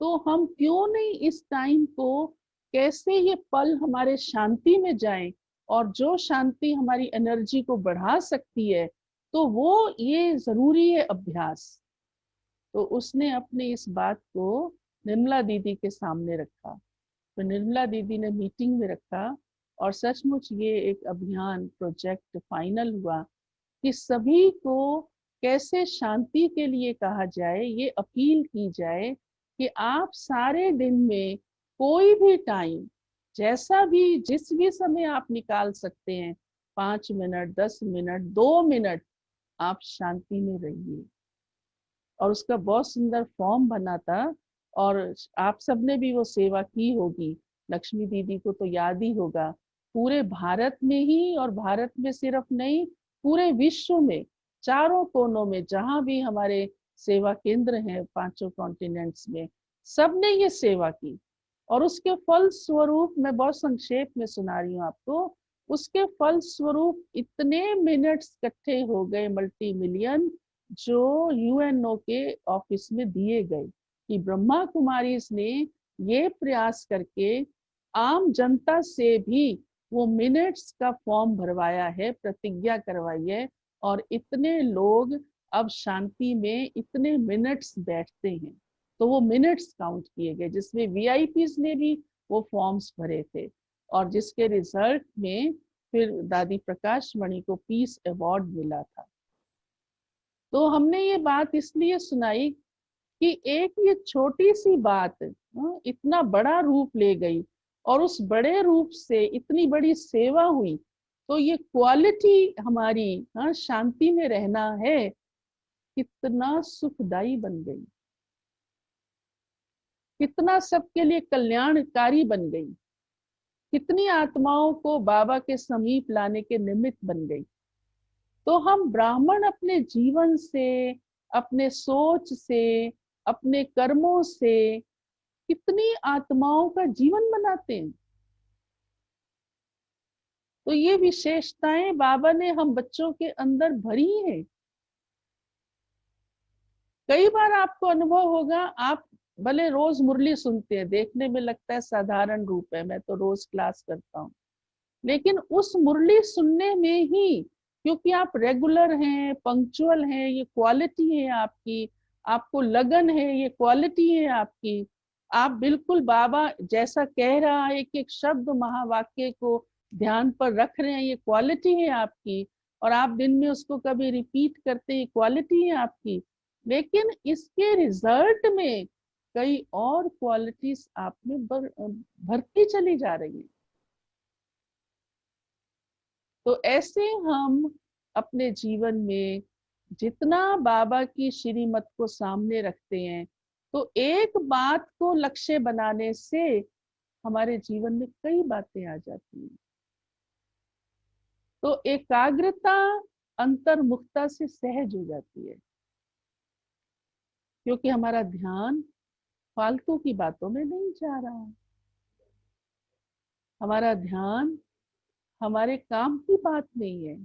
तो हम क्यों नहीं इस टाइम को, कैसे ये पल हमारे शांति में जाए, और जो शांति हमारी एनर्जी को बढ़ा सकती है, तो वो ये जरूरी है अभ्यास। तो उसने अपने इस बात को निर्मला दीदी के सामने रखा। तो निर्मला दीदी ने मीटिंग में रखा और सचमुच ये एक अभियान प्रोजेक्ट फाइनल हुआ कि सभी को कैसे शांति के लिए कहा जाए, ये अपील की जाए कि आप सारे दिन में कोई भी टाइम, जैसा भी जिस भी समय आप निकाल सकते हैं, 5 मिनट, 10 मिनट, 2 मिनट, आप शांति में रहिए। और उसका बहुत सुंदर फॉर्म बना था और आप सबने भी वो सेवा की होगी, लक्ष्मी दीदी को तो याद ही होगा। पूरे भारत में ही, और भारत में सिर्फ नहीं, पूरे विश्व में चारों कोनों में जहां भी हमारे सेवा केंद्र हैं, 5 कॉन्टिनेंट्स में, सबने ये सेवा की। और उसके फल स्वरूप, मैं बहुत संक्षेप में सुना रही हूँ आपको, उसके फल स्वरूप इतने मिनट्स इकट्ठे हो गए, मल्टी मिलियन, जो यूएनओ के ऑफिस में दिए गए, कि ब्रह्मा कुमारी ने ये प्रयास करके आम जनता से भी वो मिनट्स का फॉर्म भरवाया है, प्रतिज्ञा करवाई है, और इतने लोग अब शांति में इतने मिनट्स बैठते हैं। तो वो मिनट्स काउंट किए गए, जिसमें वीआईपीज ने भी वो फॉर्म्स भरे थे, और जिसके रिजल्ट में फिर दादी प्रकाश मणि को पीस अवार्ड मिला था। तो हमने ये बात इसलिए सुनाई कि एक ये छोटी सी बात इतना बड़ा रूप ले गई, और उस बड़े रूप से इतनी बड़ी सेवा हुई। तो ये क्वालिटी हमारी, शांति में रहना है, कितना सुखदाई बन गई, कितना सबके लिए कल्याणकारी बन गई, कितनी आत्माओं को बाबा के समीप लाने के निमित्त बन गई। तो हम ब्राह्मण अपने जीवन से, अपने सोच से, अपने कर्मों से कितनी आत्माओं का जीवन बनाते हैं। तो ये विशेषताएं बाबा ने हम बच्चों के अंदर भरी हैं। कई बार आपको अनुभव होगा, आप भले रोज मुरली सुनते हैं, देखने में लगता है साधारण रूप है, मैं तो रोज क्लास करता हूँ, लेकिन उस मुरली सुनने में ही, क्योंकि आप रेगुलर हैं, पंक्चुअल हैं, ये क्वालिटी है आपकी, आपको लगन है, ये क्वालिटी है आपकी, आप बिल्कुल बाबा जैसा कह रहा है, एक एक शब्द महावाक्य को ध्यान पर रख रहे हैं, ये क्वालिटी है आपकी, और आप दिन में उसको कभी रिपीट करते हैं, क्वालिटी है आपकी। लेकिन इसके रिजल्ट में कई और क्वालिटीज आप में भरती चली जा रही है। तो ऐसे हम अपने जीवन में जितना बाबा की श्रीमत को सामने रखते हैं, तो एक बात को लक्ष्य बनाने से हमारे जीवन में कई बातें आ जाती हैं। तो एकाग्रता अंतर्मुखता से सहज हो जाती है, क्योंकि हमारा ध्यान फालतू की बातों में नहीं जा रहा है, हमारा ध्यान हमारे काम की बात नहीं है,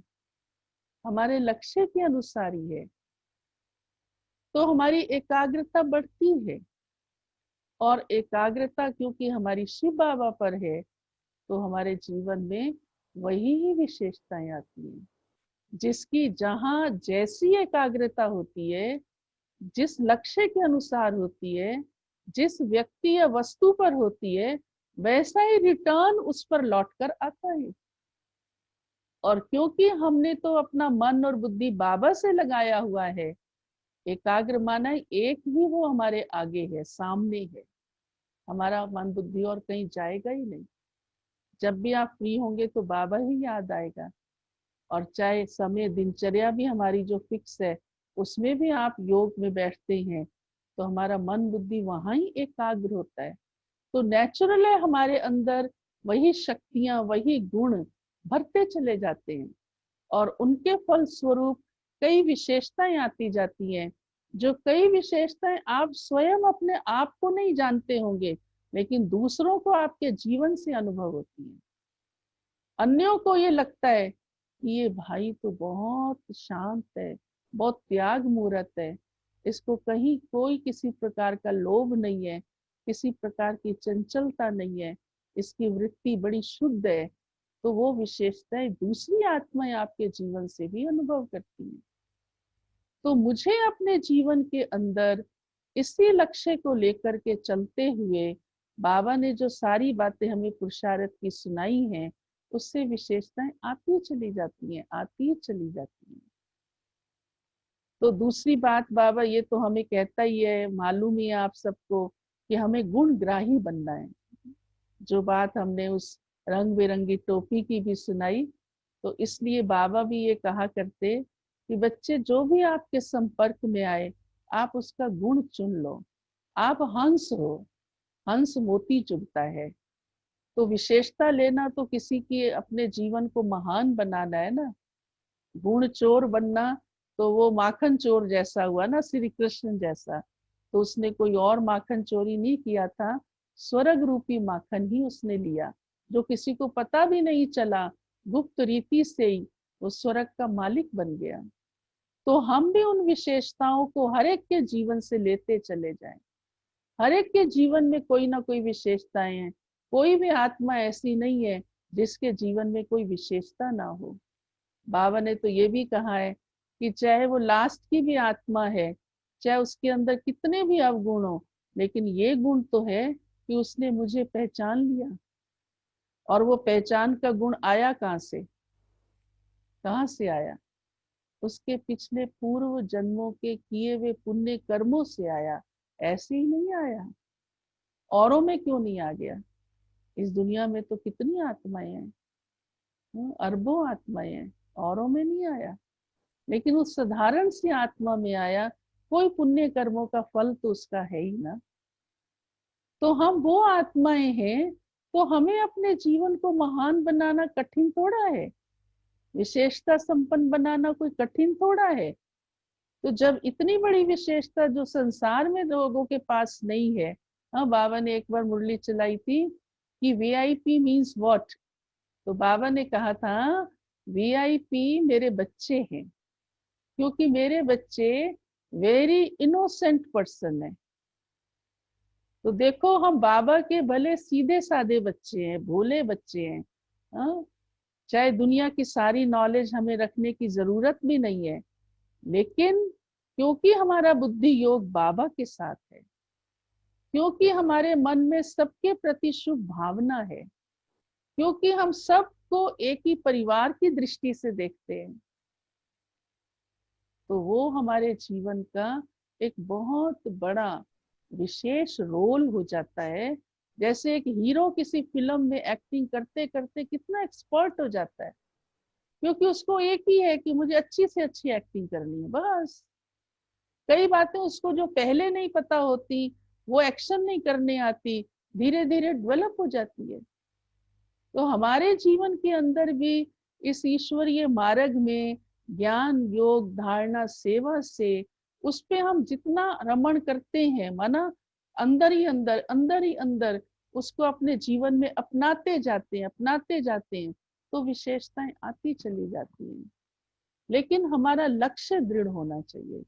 हमारे लक्ष्य के अनुसार ही है। तो हमारी एकाग्रता बढ़ती है, और एकाग्रता क्योंकि हमारी शिव बाबा पर है, तो हमारे जीवन में वही ही विशेषताएं आती हैं। जिसकी जहां जैसी एकाग्रता होती है, जिस लक्ष्य के अनुसार होती है, जिस व्यक्ति या वस्तु पर होती है, वैसा ही रिटर्न उस पर लौट कर आता है। और क्योंकि हमने तो अपना मन और बुद्धि बाबा से लगाया हुआ है, एकाग्र माना एक ही वो हमारे आगे है, सामने है, हमारा मन बुद्धि और कहीं जाएगा ही नहीं। जब भी आप फ्री होंगे तो बाबा ही याद आएगा। और चाहे समय दिनचर्या भी हमारी जो फिक्स है उसमें भी आप योग में बैठते हैं तो हमारा मन बुद्धि वहां ही एकाग्र होता है। तो नेचुरल है हमारे अंदर वही शक्तियां वही गुण भरते चले जाते हैं और उनके फल स्वरूप कई विशेषताएं आती जाती हैं। जो कई विशेषताएं आप स्वयं अपने आप को नहीं जानते होंगे लेकिन दूसरों को आपके जीवन से अनुभव होती है। अन्यों को ये लगता है कि ये भाई तो बहुत शांत है, बहुत त्याग मूर्त है, इसको कहीं कोई किसी प्रकार का लोभ नहीं है, किसी प्रकार की चंचलता नहीं है, इसकी वृत्ति बड़ी शुद्ध है। तो वो विशेषताएं दूसरी आत्माएं आपके जीवन से भी अनुभव करती हैं। तो मुझे अपने जीवन के अंदर इसी लक्ष्य को लेकर के चलते हुए बाबा ने जो सारी बातें हमें पुरुषार्थ की सुनाई हैं उससे विशेषताएं आती चली जाती हैं, आती चली जाती हैं। तो दूसरी बात बाबा ये तो हमें कहता ही है, मालूम ही है आप सबको कि हमें गुणग्राही बनना है। जो बात हमने उस रंग बिरंगी टोपी की भी सुनाई, तो इसलिए बाबा भी ये कहा करते कि बच्चे जो भी आपके संपर्क में आए आप उसका गुण चुन लो। आप हंस हो, हंस मोती चुगता है। तो विशेषता लेना तो किसी की अपने जीवन को महान बनाना है ना। गुण चोर बनना तो वो माखन चोर जैसा हुआ ना, श्री कृष्ण जैसा। तो उसने कोई और माखन चोरी नहीं किया था, स्वर्ग रूपी माखन ही उसने लिया जो किसी को पता भी नहीं चला, गुप्त रीति से ही वो स्वर्ग का मालिक बन गया। तो हम भी उन विशेषताओं को हर एक के जीवन से लेते चले जाएं। हर एक के जीवन में कोई ना कोई विशेषताएं हैं। कोई भी आत्मा ऐसी नहीं है जिसके जीवन में कोई विशेषता ना हो। बाबा ने तो ये भी कहा है कि चाहे वो लास्ट की भी आत्मा है, चाहे उसके अंदर कितने भी अवगुण हो, लेकिन ये गुण तो है कि उसने मुझे पहचान लिया। और वो पहचान का गुण आया कहाँ से? कहाँ से आया? उसके पिछले पूर्व जन्मों के किए हुए पुण्य कर्मों से आया। ऐसे ही नहीं आया। औरों में क्यों नहीं आ गया? इस दुनिया में तो कितनी आत्माएं हैं, अरबों आत्माएं हैं, औरों में नहीं आया। लेकिन उस साधारण सी आत्मा में आया। कोई पुण्य कर्मों का फल तो उसका है ही ना। तो हम वो आत्माएं हैं, तो हमें अपने जीवन को महान बनाना कठिन थोड़ा है, विशेषता संपन्न बनाना कोई कठिन थोड़ा है। तो जब इतनी बड़ी विशेषता जो संसार में लोगों के पास नहीं है, हाँ बाबा ने एक बार मुरली चलाई थी कि वीआईपी मीन्स व्हाट। तो बाबा ने कहा था वीआईपी मेरे बच्चे हैं, क्योंकि मेरे बच्चे वेरी इनोसेंट पर्सन है। तो देखो हम बाबा के भले सीधे साधे बच्चे हैं, भोले बच्चे हैं, हाँ? चाहे दुनिया की सारी नॉलेज हमें रखने की जरूरत भी नहीं है, लेकिन क्योंकि हमारा बुद्धि योग बाबा के साथ है, क्योंकि हमारे मन में सबके प्रति शुभ भावना है, क्योंकि हम सबको एक ही परिवार की दृष्टि से देखते हैं, तो वो हमारे जीवन का एक बहुत बड़ा विशेष रोल हो जाता है। जैसे एक हीरो किसी फिल्म में एक्टिंग करते करते कितना एक्सपर्ट हो जाता है, क्योंकि उसको एक ही है कि मुझे अच्छी से अच्छी एक्टिंग करनी है, बस। कई बातें उसको जो पहले नहीं पता होती, वो एक्शन नहीं करने आती, धीरे धीरे डेवलप हो जाती है। तो हमारे जीवन के अंदर भी इस ईश्वरीय मार्ग में ज्ञान योग धारणा सेवा से उस पे हम जितना रमण करते हैं, माना अंदर ही अंदर उसको अपने जीवन में अपनाते जाते हैं, अपनाते जाते हैं, तो विशेषताएं आती चली जाती हैं। लेकिन हमारा लक्ष्य दृढ़ होना चाहिए,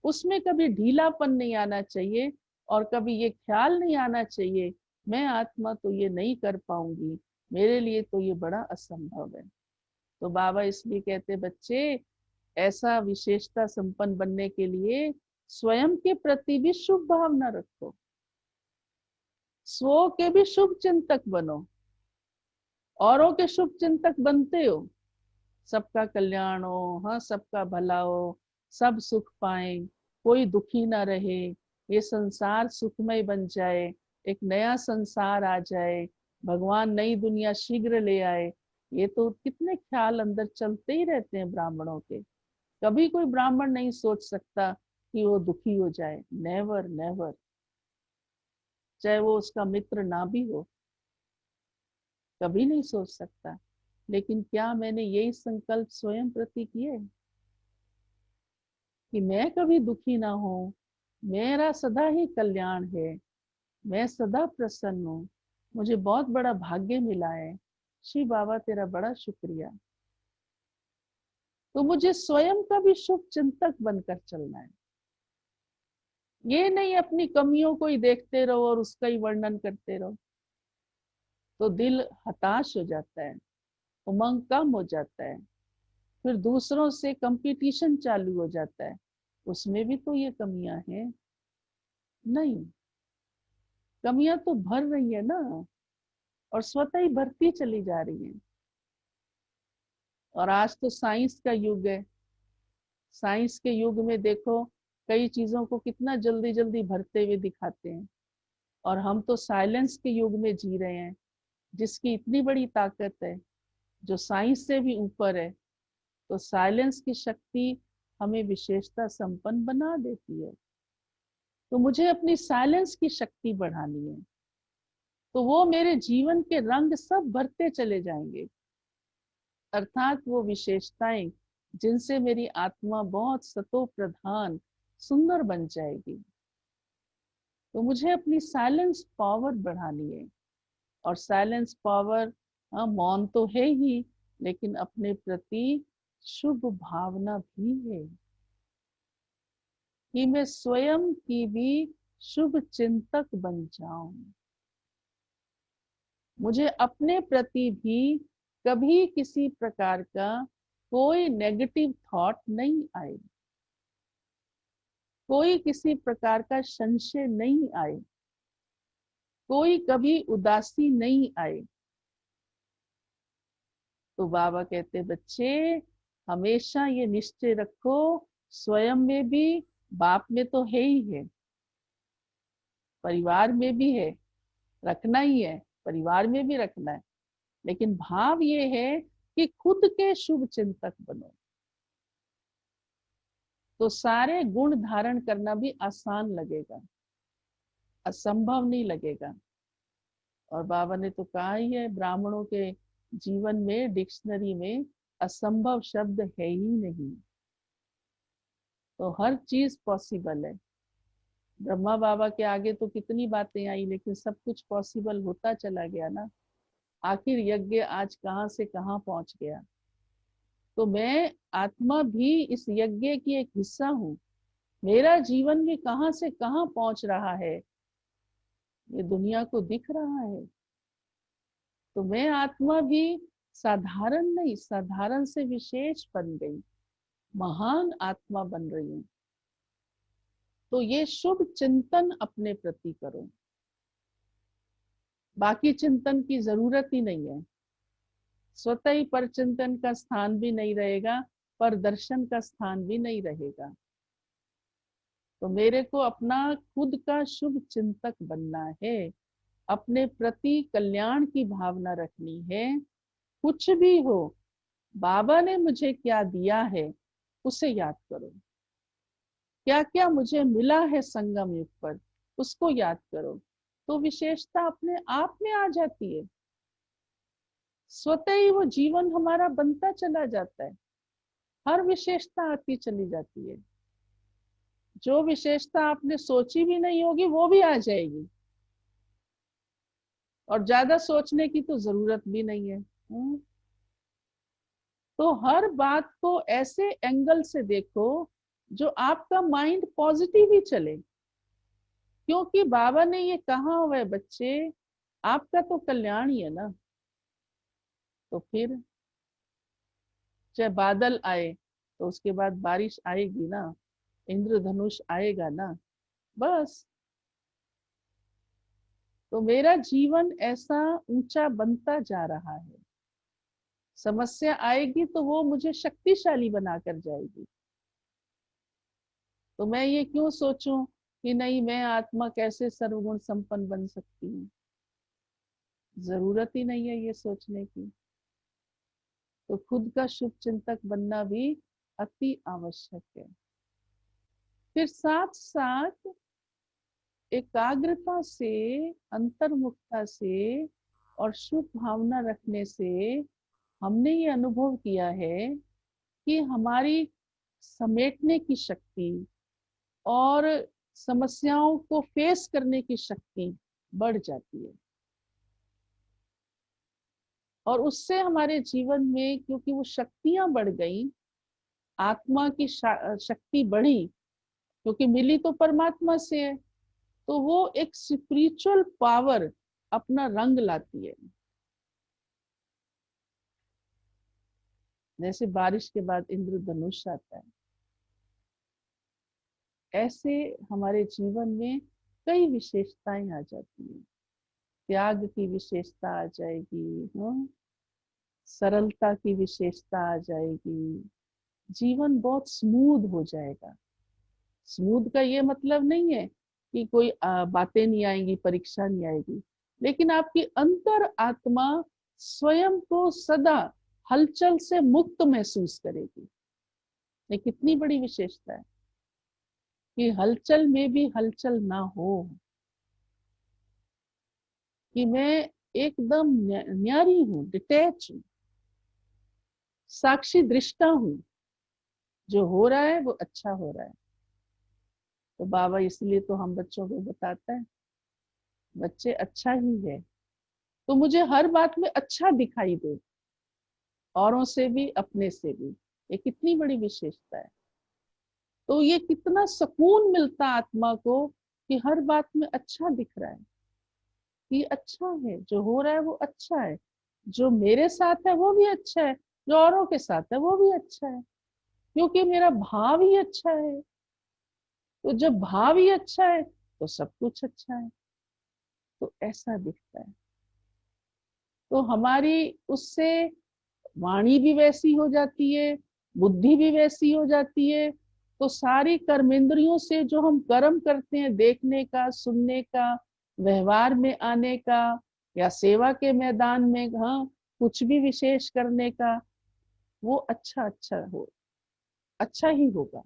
उसमें कभी ढीलापन नहीं आना चाहिए और कभी ये ख्याल नहीं आना चाहिए मैं आत्मा तो ये नहीं कर पाऊंगी, मेरे लिए तो ये बड़ा असंभव है। तो बाबा इसलिए कहते बच्चे, ऐसा विशेषता संपन्न बनने के लिए स्वयं के प्रति भी शुभ भावना रखो, स्व के भी शुभ चिंतक बनो। औरों के शुभ चिंतक बनते हो, सबका कल्याण हो, हाँ सबका भला हो, सब सुख पाए, कोई दुखी ना रहे, ये संसार सुखमय बन जाए, एक नया संसार आ जाए, भगवान नई दुनिया शीघ्र ले आए, ये तो कितने ख्याल अंदर चलते ही रहते हैं ब्राह्मणों के। कभी कोई ब्राह्मण नहीं सोच सकता कि वो दुखी हो जाए, नेवर नेवर, चाहे वो उसका मित्र ना भी हो, कभी नहीं सोच सकता। लेकिन क्या मैंने यही संकल्प स्वयं प्रति किए कि मैं कभी दुखी ना हूं, मेरा सदा ही कल्याण है, मैं सदा प्रसन्न हूँ, मुझे बहुत बड़ा भाग्य मिला है, श्री बाबा तेरा बड़ा शुक्रिया। तो मुझे स्वयं का भी शुभ चिंतक बनकर चलना है। ये नहीं अपनी कमियों को ही देखते रहो और उसका ही वर्णन करते रहो, तो दिल हताश हो जाता है, उमंग कम हो जाता है, फिर दूसरों से कंपटीशन चालू हो जाता है, उसमें भी तो ये कमियां हैं। नहीं, कमियां तो भर रही है ना, और स्वतः ही बढ़ती चली जा रही है। और आज तो साइंस का युग है। साइंस के युग में देखो, कई चीजों को कितना जल्दी जल्दी भरते हुए दिखाते हैं, और हम तो साइलेंस के युग में जी रहे हैं, जिसकी इतनी बड़ी ताकत है, जो साइंस से भी ऊपर है। तो साइलेंस की शक्ति हमें विशेषता संपन्न बना देती है। तो मुझे अपनी साइलेंस की शक्ति बढ़ानी है, तो वो मेरे जीवन के रंग सब भरते चले जाएंगे, अर्थात वो विशेषताएं जिनसे मेरी आत्मा बहुत सतो प्रधान सुंदर बन जाएगी। तो मुझे अपनी साइलेंस पावर बढ़ानी है। और साइलेंस पावर, हाँ मौन तो है ही, लेकिन अपने प्रति शुभ भावना भी है, कि मैं स्वयं की भी शुभ चिंतक बन जाऊं। मुझे अपने प्रति भी कभी किसी प्रकार का कोई नेगेटिव थॉट नहीं आए, कोई किसी प्रकार का संशय नहीं आए, कोई कभी उदासी नहीं आए। तो बाबा कहते बच्चे, हमेशा ये निश्चय रखो, स्वयं में भी, बाप में तो है ही है, परिवार में भी है, रखना ही है, परिवार में भी रखना है, लेकिन भाव ये है कि खुद के शुभ चिंतक बनो, तो सारे गुण धारण करना भी आसान लगेगा, असंभव नहीं लगेगा। और बाबा ने तो कहा ही है, ब्राह्मणों के जीवन में डिक्शनरी में असंभव शब्द है ही नहीं, तो हर चीज पॉसिबल है। ब्रह्मा बाबा के आगे तो कितनी बातें आई, लेकिन सब कुछ पॉसिबल होता चला गया ना। आखिर यज्ञ आज कहाँ से कहाँ पहुंच गया। तो मैं आत्मा भी इस यज्ञ की एक हिस्सा हूँ, मेरा जीवन भी कहाँ से कहाँ पहुंच रहा है, ये दुनिया को दिख रहा है। तो मैं आत्मा भी साधारण नहीं, साधारण से विशेष बन गई, महान आत्मा बन रही हूँ। तो ये शुभ चिंतन अपने प्रति करो, बाकी चिंतन की जरूरत ही नहीं है। स्वतः ही पर चिंतन का स्थान भी नहीं रहेगा, पर दर्शन का स्थान भी नहीं रहेगा। तो मेरे को अपना खुद का शुभ चिंतक बनना है, अपने प्रति कल्याण की भावना रखनी है। कुछ भी हो, बाबा ने मुझे क्या दिया है उसे याद करो, क्या क्या मुझे मिला है संगम युग पर उसको याद करो, तो विशेषता अपने आप में आ जाती है। स्वतः ही वो जीवन हमारा बनता चला जाता है, हर विशेषता आती चली जाती है। जो विशेषता आपने सोची भी नहीं होगी वो भी आ जाएगी, और ज्यादा सोचने की तो जरूरत भी नहीं है। तो हर बात को ऐसे एंगल से देखो जो आपका माइंड पॉजिटिव ही चले, क्योंकि बाबा ने ये कहा हुआ है बच्चे, आपका तो कल्याण ही है ना। तो फिर चाहे बादल आए तो उसके बाद बारिश आएगी ना, इंद्रधनुष आएगा ना, बस। तो मेरा जीवन ऐसा ऊंचा बनता जा रहा है, समस्या आएगी तो वो मुझे शक्तिशाली बनाकर जाएगी। तो मैं ये क्यों सोचूं कि नहीं, मैं आत्मा कैसे सर्वगुण संपन्न बन सकती हूँ। जरूरत ही नहीं है ये सोचने की। तो खुद का शुभ चिंतक बनना भी अति आवश्यक है। फिर साथ साथ एकाग्रता से, अंतर्मुखता से और शुभ भावना रखने से हमने ये अनुभव किया है कि हमारी समेटने की शक्ति और समस्याओं को फेस करने की शक्ति बढ़ जाती है। और उससे हमारे जीवन में, क्योंकि वो शक्तियां बढ़ गई, आत्मा की शक्ति बढ़ी, क्योंकि मिली तो परमात्मा से है, तो वो एक स्पिरिचुअल पावर अपना रंग लाती है। जैसे बारिश के बाद इंद्रधनुष आता है, ऐसे हमारे जीवन में कई विशेषताएं आ जाती हैं। त्याग की विशेषता आ जाएगी, हाँ, सरलता की विशेषता आ जाएगी, जीवन बहुत स्मूथ हो जाएगा। स्मूथ का ये मतलब नहीं है कि कोई बातें नहीं आएंगी, परीक्षा नहीं आएगी, लेकिन आपकी अंतर आत्मा स्वयं को सदा हलचल से मुक्त महसूस करेगी। ये कितनी बड़ी विशेषता है कि हलचल में भी हलचल ना हो, कि मैं एकदम न्यारी हूं, डिटैच हूं, साक्षी दृष्टा हूं, जो हो रहा है वो अच्छा हो रहा है। तो बाबा इसलिए तो हम बच्चों को बताता है, बच्चे अच्छा ही है, तो मुझे हर बात में अच्छा दिखाई दे, औरों से भी अपने से भी। ये कितनी बड़ी विशेषता है। तो ये कितना सुकून मिलता आत्मा को कि हर बात में अच्छा दिख रहा है, कि अच्छा है, जो हो रहा है वो अच्छा है, जो मेरे साथ है वो भी अच्छा है, जो औरों के साथ है वो भी अच्छा है, क्योंकि मेरा भाव ही अच्छा है। तो जब भाव ही अच्छा है तो सब कुछ अच्छा है। तो ऐसा दिखता है। तो हमारी उससे वाणी भी वैसी हो जाती है, बुद्धि भी वैसी हो जाती है। तो सारी कर्मेंद्रियों से जो हम कर्म करते हैं, देखने का, सुनने का, व्यवहार में आने का, या सेवा के मैदान में, हाँ, कुछ भी विशेष करने का, वो अच्छा अच्छा हो, अच्छा ही होगा।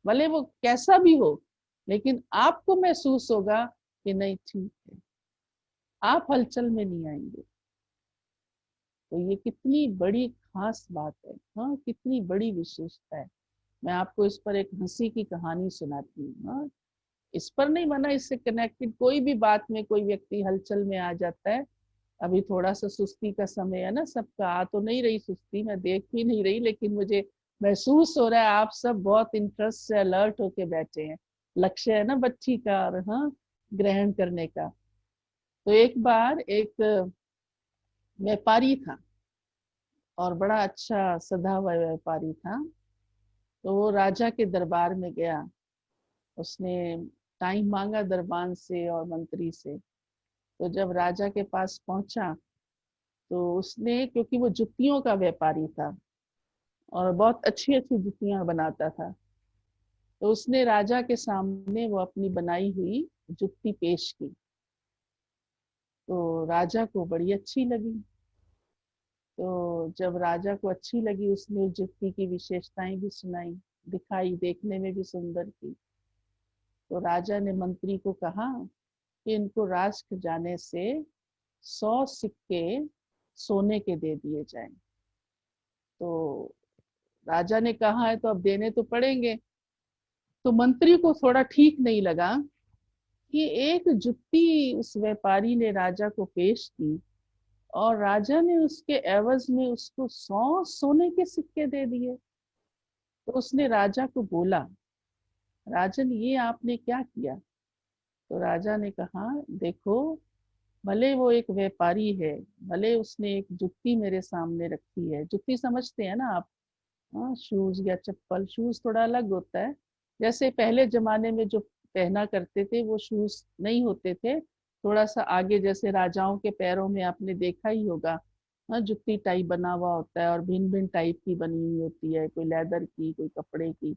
भले वो कैसा भी हो, लेकिन आपको महसूस होगा कि नहीं ठीक है, आप हलचल में नहीं आएंगे। तो ये कितनी बड़ी खास बात है, हाँ, कितनी बड़ी विशेषता है। मैं आपको इस पर एक हंसी की कहानी सुनाती हूँ। हाँ, इस पर नहीं बना, इससे कनेक्टेड कोई भी बात में कोई व्यक्ति हलचल में आ जाता है। अभी थोड़ा सा सुस्ती का समय है ना, सबका आ तो नहीं रही सुस्ती, मैं देख भी नहीं रही, लेकिन मुझे महसूस हो रहा है आप सब बहुत इंटरेस्ट से अलर्ट होके बैठे हैं। लक्ष्य है ना बच्ची का, और हाँ, ग्रहण करने का। तो एक बार एक व्यापारी था, और बड़ा अच्छा सधा हुआ व्यापारी था। तो वो राजा के दरबार में गया, उसने टाइम मांगा दरबान से और मंत्री से। तो जब राजा के पास पहुंचा, तो उसने, क्योंकि वो जुतियों का व्यापारी था और बहुत अच्छी अच्छी जुतियां बनाता था, तो उसने राजा के सामने वो अपनी बनाई हुई जुत्ती पेश की। तो राजा को बड़ी अच्छी लगी। तो जब राजा को अच्छी लगी, उसने उस जुत्ती की विशेषताएं भी सुनाई, दिखाई, देखने में भी सुंदर थी। तो राजा ने मंत्री को कहा कि इनको राज खजाने से 100 सिक्के सोने के दे दिए जाएं। तो राजा ने कहा है तो अब देने तो पड़ेंगे। तो मंत्री को थोड़ा ठीक नहीं लगा कि एक जुत्ती उस व्यापारी ने राजा को पेश की, और राजा ने उसके एवज में उसको 100 सोने के सिक्के दे दिए। तो उसने राजा को बोला, राजन ये आपने क्या किया? तो राजा ने कहा, देखो, भले वो एक व्यापारी है, भले उसने एक जुत्ती मेरे सामने रखी है, जुत्ती समझते हैं ना आप, हाँ, शूज या चप्पल। शूज थोड़ा अलग होता है, जैसे पहले जमाने में जो पहना करते थे वो शूज नहीं होते थे, थोड़ा सा आगे, जैसे राजाओं के पैरों में आपने देखा ही होगा, हाँ, जुत्ती टाइप बना हुआ होता है, और भिन्न भिन्न टाइप की बनी हुई होती है, कोई लेदर की, कोई कपड़े की।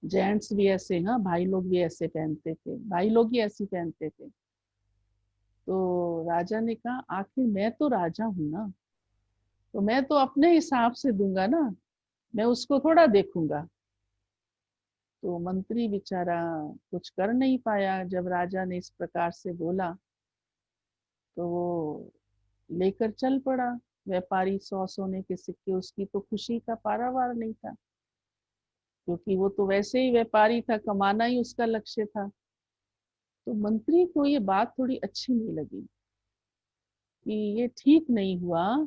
जेंट्स भी ऐसे, हाँ, भाई लोग भी ऐसे पहनते थे, भाई लोग ही ऐसी पहनते थे। तो राजा ने कहा आखिर मैं तो राजा हूं ना, तो मैं तो अपने हिसाब से दूंगा ना, मैं उसको थोड़ा देखूंगा। तो मंत्री बेचारा कुछ कर नहीं पाया। जब राजा ने इस प्रकार से बोला तो वो लेकर चल पड़ा। व्यापारी 100 सोने के सिक्के, उसकी तो खुशी का पारावार नहीं था, क्योंकि वो तो वैसे ही व्यापारी था, कमाना ही उसका लक्ष्य था। तो मंत्री को ये बात थोड़ी अच्छी नहीं लगी कि ये ठीक नहीं हुआ।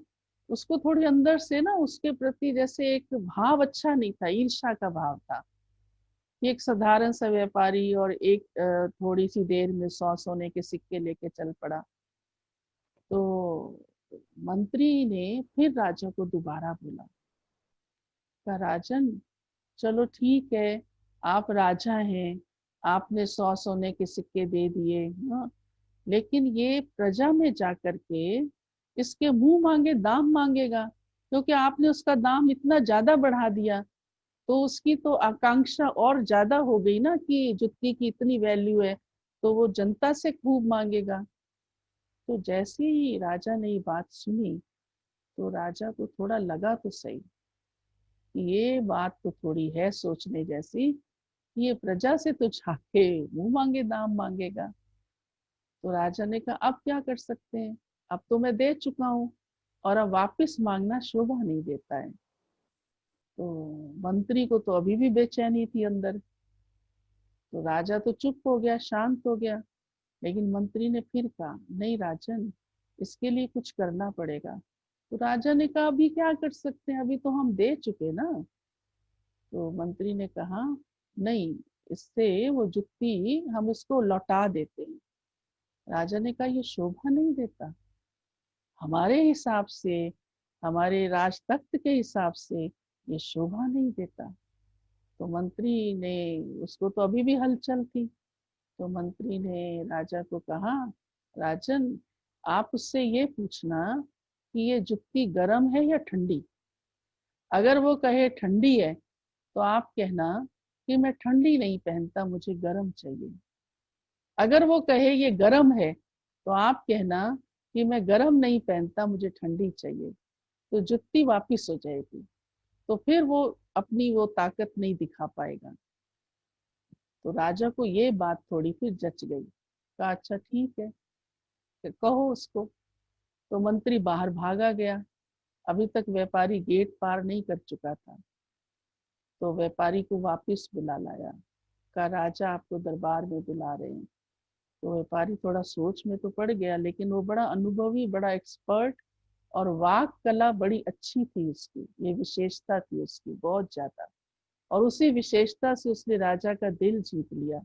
उसको थोड़ी अंदर से ना उसके प्रति जैसे एक भाव अच्छा नहीं था, ईर्ष्या का भाव था। कि एक साधारण सा व्यापारी और एक थोड़ी सी देर में 100 सोने के सिक्के लेके चल पड़ा। तो मंत्री ने फिर राजा को दोबारा बोला, कहा राजन चलो ठीक है, आप राजा हैं, आपने 100 सोने के सिक्के दे दिए, हाँ, लेकिन ये प्रजा में जाकर के इसके मुंह मांगे दाम मांगेगा, क्योंकि आपने उसका दाम इतना ज्यादा बढ़ा दिया। तो उसकी तो आकांक्षा और ज्यादा हो गई ना कि जुत्ती की इतनी वैल्यू है, तो वो जनता से खूब मांगेगा। तो जैसे ही राजा ने ये बात सुनी, तो राजा को थोड़ा लगा तो सही कि ये बात तो थोड़ी है सोचने जैसी, कि ये प्रजा से तो जाके मुंह मांगे दाम मांगेगा। तो राजा ने कहा अब क्या कर सकते हैं, अब तो मैं दे चुका हूँ, और अब वापस मांगना शोभा नहीं देता है। तो मंत्री को तो अभी भी बेचैनी थी अंदर। तो राजा तो चुप हो गया, शांत हो गया। लेकिन मंत्री ने फिर कहा नहीं राजन, इसके लिए कुछ करना पड़ेगा। तो राजा ने कहा अभी क्या कर सकते हैं, अभी तो हम दे चुके ना। तो मंत्री ने कहा नहीं, इससे वो जुत्ती हम उसको लौटा देते हैं। राजा ने कहा ये शोभा नहीं देता, हमारे हिसाब से, हमारे राज तख्त के हिसाब से ये शोभा नहीं देता। तो मंत्री ने, उसको तो अभी भी हलचल थी, तो मंत्री ने राजा को कहा राजन, आप उससे ये पूछना कि ये जुत्ती गर्म है या ठंडी। अगर वो कहे ठंडी है तो आप कहना कि मैं ठंडी नहीं पहनता, मुझे गर्म चाहिए। अगर वो कहे ये गर्म है तो आप कहना कि मैं गर्म नहीं पहनता, मुझे ठंडी चाहिए। तो जुत्ती वापिस हो जाएगी, तो फिर वो अपनी वो ताकत नहीं दिखा पाएगा। तो राजा को ये बात थोड़ी फिर जच गई। कहा अच्छा ठीक है, फिर कहो उसको। तो मंत्री बाहर भागा गया। अभी तक व्यापारी गेट पार नहीं कर चुका था। तो व्यापारी को वापस बुला लाया। कहा राजा आपको दरबार में बुला रहे हैं। तो व्यापारी थोड़ा सोच में तो पड़ गया, लेकिन वो बड़ा अनुभवी, बड़ा एक्सपर्ट, और वाक कला बड़ी अच्छी थी उसकी, ये विशेषता थी उसकी बहुत ज्यादा। और उसी विशेषता से उसने राजा का दिल जीत लिया।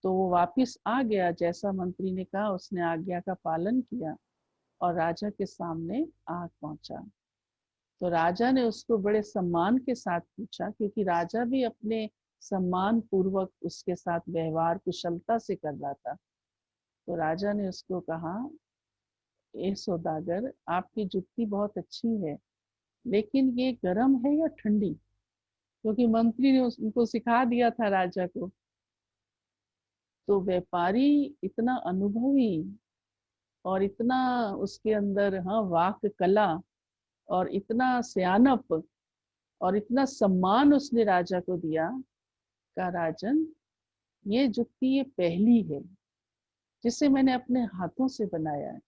तो वो वापिस आ गया, जैसा मंत्री ने कहा उसने आज्ञा का पालन किया और राजा के सामने आ पहुंचा। तो राजा ने उसको बड़े सम्मान के साथ पूछा, क्योंकि राजा भी अपने सम्मान पूर्वक उसके साथ व्यवहार कुशलता से कर रहा था। तो राजा ने उसको कहा ए सौदागर, आपकी जुत्ती बहुत अच्छी है, लेकिन ये गर्म है या ठंडी। क्योंकि मंत्री ने उनको सिखा दिया था राजा को। तो व्यापारी इतना अनुभवी और इतना उसके अंदर, हाँ, वाक कला, और इतना सियानप, और इतना सम्मान उसने राजा को दिया। का राजन, ये जुत्ती ये पहली है जिसे मैंने अपने हाथों से बनाया है,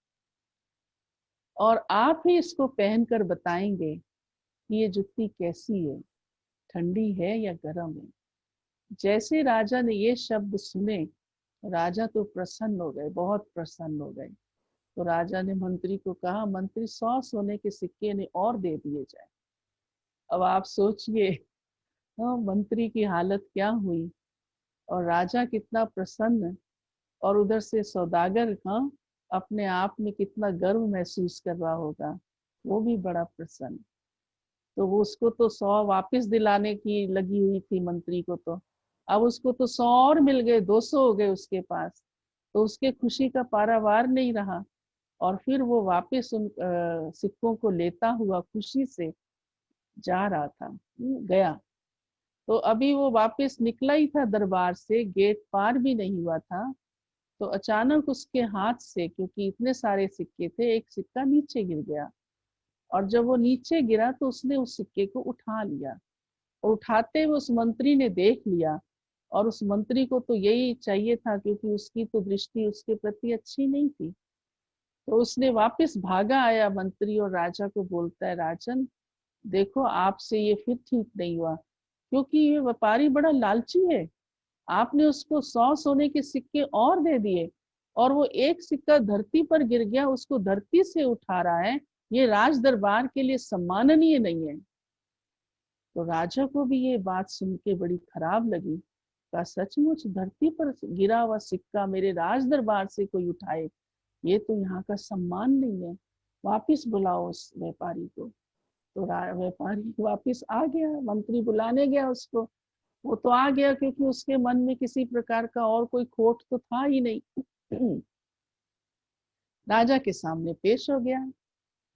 और आप ही इसको पहनकर बताएंगे कि ये जुत्ती कैसी है, ठंडी है या गर्म है। जैसे राजा ने ये शब्द सुने, राजा तो प्रसन्न हो गए, बहुत प्रसन्न हो गए। तो राजा ने मंत्री को कहा मंत्री 100 सोने के सिक्के ने और दे दिए जाए। अब आप सोचिए, हाँ, मंत्री की हालत क्या हुई, और राजा कितना प्रसन्न, और उधर से सौदागर, हाँ, अपने आप में कितना गर्व महसूस कर रहा होगा, वो भी बड़ा प्रसन्न। तो वो उसको तो 100 वापस दिलाने की लगी हुई थी मंत्री को। तो अब उसको तो 100 और मिल गए, 200 हो गए उसके पास। तो उसके खुशी का पारावार नहीं रहा। और फिर वो वापस उन सिक्कों को लेता हुआ खुशी से जा रहा था, गया। तो अभी वो वापस निकला ही था दरबार से, गेट पार भी नहीं हुआ था। तो अचानक उसके हाथ से, क्योंकि इतने सारे सिक्के थे, एक सिक्का नीचे गिर गया। और जब वो नीचे गिरा तो उसने उस सिक्के को उठा लिया, और उठाते हुए उस मंत्री ने देख लिया। और उस मंत्री को तो यही चाहिए था, क्योंकि उसकी तो दृष्टि उसके प्रति अच्छी नहीं थी। तो उसने वापस भागा आया मंत्री, और राजा को बोलता है, राजन देखो, आपसे ये फिर ठीक नहीं हुआ, क्योंकि ये व्यापारी बड़ा लालची है। आपने उसको 100 सोने के सिक्के और दे दिए, और वो एक सिक्का धरती पर गिर गया, उसको धरती से उठा रहा है। ये राज दरबार के लिए सम्माननीय नहीं है। तो राजा को भी ये बात सुन के बड़ी खराब लगी। का सचमुच धरती पर गिरा हुआ सिक्का मेरे राज दरबार से कोई उठाए, ये तो यहाँ का सम्मान नहीं है। वापिस बुलाओ उस व्यापारी को। तो व्यापारी वापिस आ गया, मंत्री बुलाने गया उसको। वो तो आ गया, क्योंकि उसके मन में किसी प्रकार का और कोई खोट तो था ही नहीं। राजा के सामने पेश हो गया।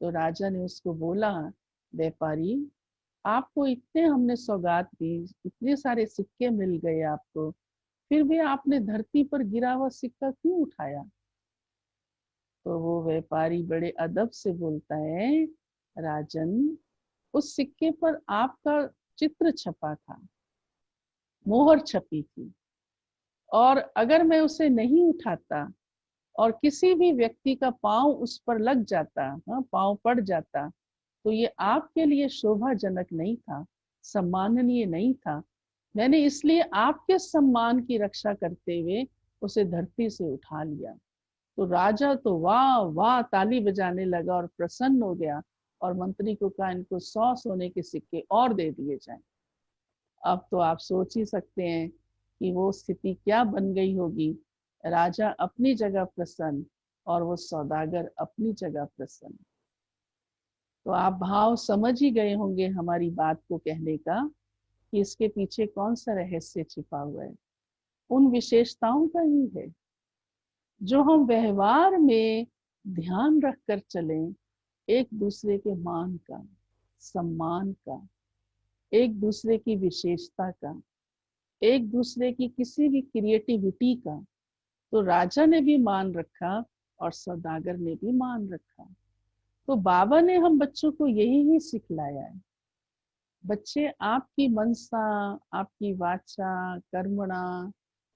तो राजा ने उसको बोला, व्यापारी, आपको इतने हमने सौगात दी, इतने सारे सिक्के मिल गए आपको, फिर भी आपने धरती पर गिरा हुआ सिक्का क्यों उठाया? तो वो व्यापारी बड़े अदब से बोलता है, राजन, उस सिक्के पर आपका चित्र छपा था, मोहर छपी थी, और अगर मैं उसे नहीं उठाता और किसी भी व्यक्ति का पांव उस पर लग जाता, हाँ, पांव पड़ जाता, तो ये आपके लिए शोभाजनक नहीं था, सम्माननीय नहीं था। मैंने इसलिए आपके सम्मान की रक्षा करते हुए उसे धरती से उठा लिया। तो राजा तो वाह वाह ताली बजाने लगा और प्रसन्न हो गया, और मंत्री को कहा, इनको 100 सोने के सिक्के और दे दिए जाएं। अब तो आप सोच ही सकते हैं कि वो स्थिति क्या बन गई होगी। राजा अपनी जगह प्रसन्न, और वो सौदागर अपनी जगह प्रसन्न। तो आप भाव समझ ही गए होंगे हमारी बात को कहने का, कि इसके पीछे कौन सा रहस्य छिपा हुआ है। उन विशेषताओं का ही है जो हम व्यवहार में ध्यान रखकर चलें। एक दूसरे के मान का, सम्मान का, एक दूसरे की विशेषता का, एक दूसरे की किसी भी क्रिएटिविटी का। तो राजा ने भी मान रखा, और सौदागर ने भी मान रखा। तो बाबा ने हम बच्चों को यही ही सिखलाया है। बच्चे, आपकी मनसा, आपकी वाचा, कर्मणा,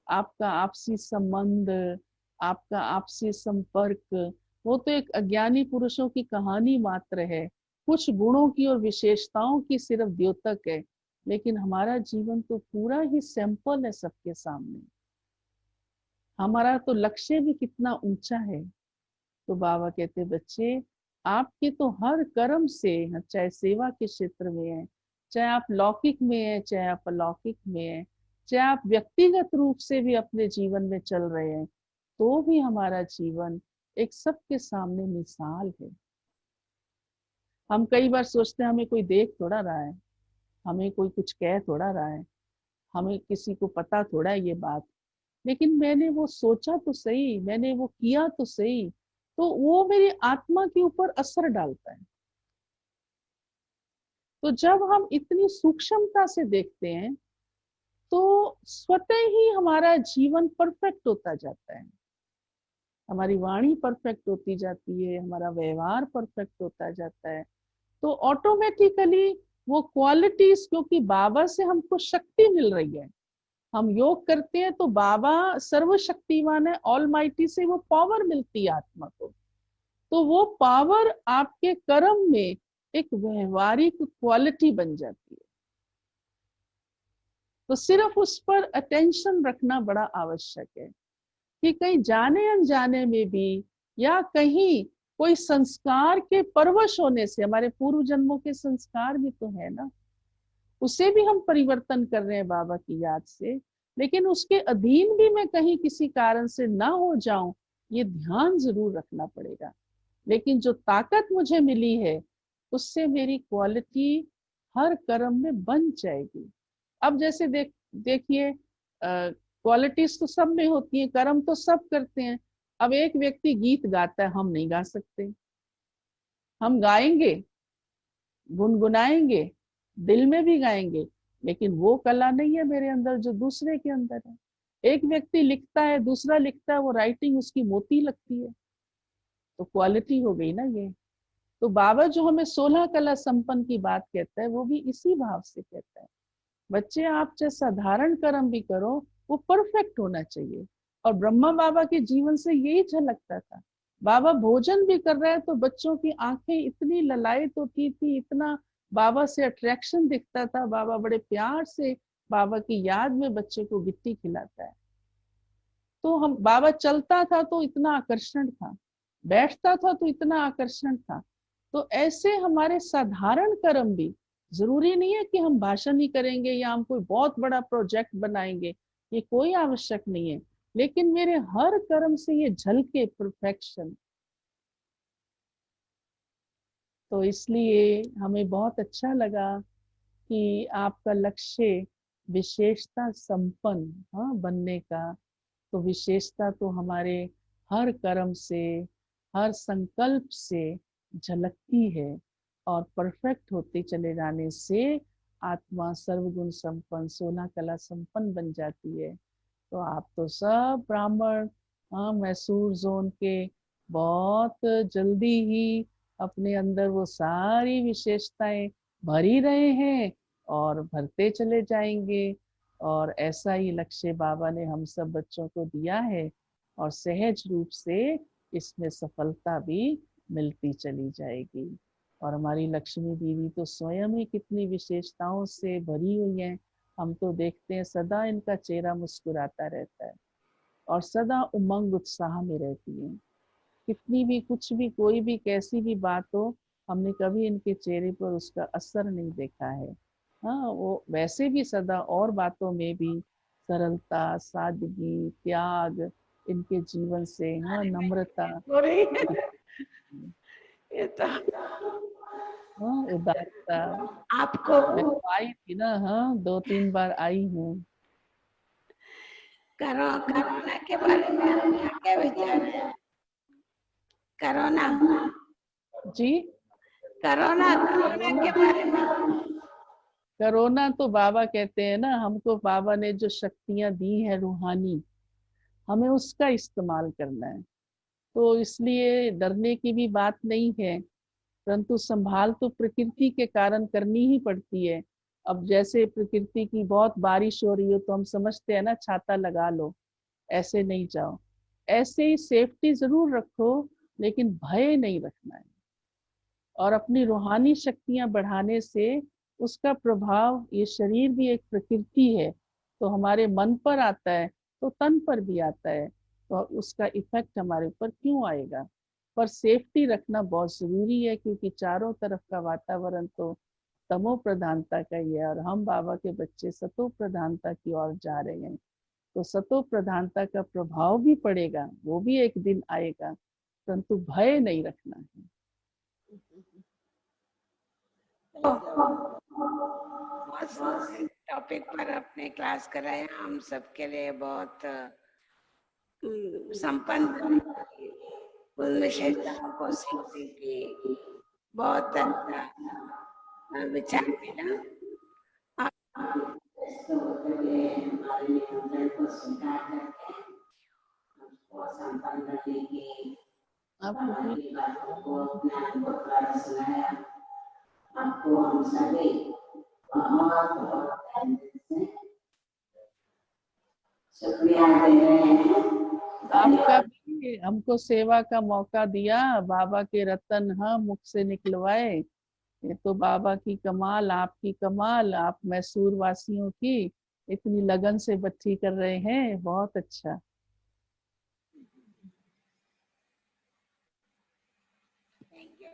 आपका आपसी संबंध, आपका आपसी संपर्क, वो तो एक अज्ञानी पुरुषों की कहानी मात्र है, कुछ गुणों की और विशेषताओं की सिर्फ द्योतक है। लेकिन हमारा जीवन तो पूरा ही सैंपल है सबके सामने। हमारा तो लक्ष्य भी कितना ऊंचा है। तो बाबा कहते, बच्चे, आपके तो हर कर्म से, चाहे सेवा के क्षेत्र में है, चाहे आप लौकिक में है, चाहे आप अलौकिक में है, चाहे आप व्यक्तिगत रूप से भी अपने जीवन में चल रहे हैं, तो भी हमारा जीवन एक सबके सामने मिसाल है। हम कई बार सोचते हैं हमें कोई देख थोड़ा रहा है, हमें कोई कुछ कह थोड़ा रहा है, हमें किसी को पता थोड़ा है ये बात, लेकिन मैंने वो सोचा तो सही, मैंने वो किया तो सही, तो वो मेरी आत्मा के ऊपर असर डालता है। तो जब हम इतनी सूक्ष्मता से देखते हैं, तो स्वतः ही हमारा जीवन परफेक्ट होता जाता है। हमारी वाणी परफेक्ट होती जाती है, हमारा व्यवहार परफेक्ट होता जाता है। तो ऑटोमेटिकली वो क्वालिटीज, क्योंकि बाबा से हमको शक्ति मिल रही है, हम योग करते हैं तो बाबा सर्वशक्तिमान है, ऑलमाइटी से वो पावर मिलती है आत्मा को। तो वो पावर आपके कर्म में एक व्यवहारिक क्वालिटी बन जाती है। तो सिर्फ उस पर अटेंशन रखना बड़ा आवश्यक है, कि कहीं जाने अनजाने में भी, या कहीं कोई संस्कार के परवश होने से, हमारे पूर्व जन्मों के संस्कार भी तो है ना, उसे भी हम परिवर्तन कर रहे हैं बाबा की याद से, लेकिन उसके अधीन भी मैं कहीं किसी कारण से ना हो जाऊं, ये ध्यान जरूर रखना पड़ेगा। लेकिन जो ताकत मुझे मिली है, उससे मेरी क्वालिटी हर कर्म में बन जाएगी। अब जैसे देखिए, क्वालिटीज तो सब में होती है, कर्म तो सब करते हैं। अब एक व्यक्ति गीत गाता है, हम नहीं गा सकते। हम गाएंगे, गुनगुनाएंगे, दिल में भी गाएंगे, लेकिन वो कला नहीं है मेरे अंदर जो दूसरे के अंदर है। एक व्यक्ति लिखता है, दूसरा लिखता है, वो राइटिंग उसकी मोती लगती है, तो क्वालिटी हो गई ना ये। तो बाबा जो हमें 16 कला संपन्न की बात कहता है, वो भी इसी भाव से कहता है। बच्चे आप चाहे साधारण कर्म भी करो, वो परफेक्ट होना चाहिए। और ब्रह्मा बाबा के जीवन से यही झलकता था। बाबा भोजन भी कर रहे हैं तो बच्चों की आंखें इतनी ललायत होती थी, इतना बाबा से अट्रैक्शन दिखता था। बाबा बड़े प्यार से बाबा की याद में बच्चे को गिट्टी खिलाता है। तो हम बाबा चलता था तो इतना आकर्षण था, बैठता था तो इतना आकर्षण था। तो ऐसे हमारे साधारण कर्म भी, जरूरी नहीं है कि हम भाषण ही करेंगे या हम कोई बहुत बड़ा प्रोजेक्ट बनाएंगे, ये कोई आवश्यक नहीं है। लेकिन मेरे हर कर्म से ये झलके परफेक्शन। तो इसलिए हमें बहुत अच्छा लगा कि आपका लक्ष्य विशेषता संपन्न, हाँ, बनने का। तो विशेषता तो हमारे हर कर्म से, हर संकल्प से झलकती है। और परफेक्ट होते चले जाने से आत्मा सर्वगुण संपन्न, 16 कला संपन्न बन जाती है। तो आप तो सब ब्राह्मण, हाँ, मैसूर जोन के, बहुत जल्दी ही अपने अंदर वो सारी विशेषताएं भर ही रहे हैं और भरते चले जाएंगे। और ऐसा ही लक्ष्य बाबा ने हम सब बच्चों को दिया है, और सहज रूप से इसमें सफलता भी मिलती चली जाएगी। और हमारी लक्ष्मी दीदी तो स्वयं ही कितनी विशेषताओं से भरी हुई है। हम तो देखते हैं सदा इनका चेहरा मुस्कुराता रहता है और सदा उमंग उत्साह में रहती है। कितनी भी, कुछ भी, कोई भी, कैसी भी बात हो, हमने कभी इनके चेहरे पर उसका असर नहीं देखा है। हाँ, वो वैसे भी सदा और बातों में भी सरलता, सादगी, त्याग इनके जीवन से, हाँ, नम्रता हो रही है ये तो। हाँ, उदारता। आपको मैं तो आई थी ना, हाँ, 2-3 बार आई हूँ। कोरोना के बारे में आपका क्या विचार है? कोरोना जी। कोरोना कोरोना के बारे में। कोरोना तो बाबा कहते हैं ना, हमको बाबा ने जो शक्तियां दी है रूहानी, हमें उसका इस्तेमाल करना है। तो इसलिए डरने की भी बात नहीं है, परंतु संभाल तो प्रकृति के कारण करनी ही पड़ती है। अब जैसे प्रकृति की बहुत बारिश हो रही हो तो हम समझते हैं ना, छाता लगा लो, ऐसे नहीं जाओ। ऐसे ही सेफ्टी जरूर रखो, लेकिन भय नहीं रखना है। और अपनी रूहानी शक्तियां बढ़ाने से उसका प्रभाव, ये शरीर भी एक प्रकृति है, तो हमारे मन पर आता है तो तन पर भी आता है। तो उसका इफेक्ट हमारे ऊपर क्यों आएगा। पर सेफ्टी रखना बहुत जरूरी है, क्योंकि चारों तरफ का वातावरण तो तमो प्रधानता का ही है, और हम बाबा के बच्चे सतो प्रधानता की ओर जा रहे हैं। तो सतो प्रधानता का प्रभाव भी पड़ेगा, वो भी एक दिन आएगा, परंतु भय नहीं रखना है। टॉपिक पर आपने क्लास कराया, हम सबके लिए बहुत संपन्न उन विशेषताओं को सीखने की बहुत अच्छा विचार मिला। संपन्न करने की आपको कोई बातों को, ज्ञान को थोड़ा सुनाया। आपको हम सभी बहुत बहुत शुक्रिया दे रहे हैं। आपका भी हमको सेवा का मौका दिया, बाबा के रतन हाँ मुख से निकलवाए। ये तो बाबा की कमाल, आपकी कमाल, आप मैसूर वासियों की इतनी लगन से बच्ची कर रहे हैं, बहुत अच्छा। Thank you.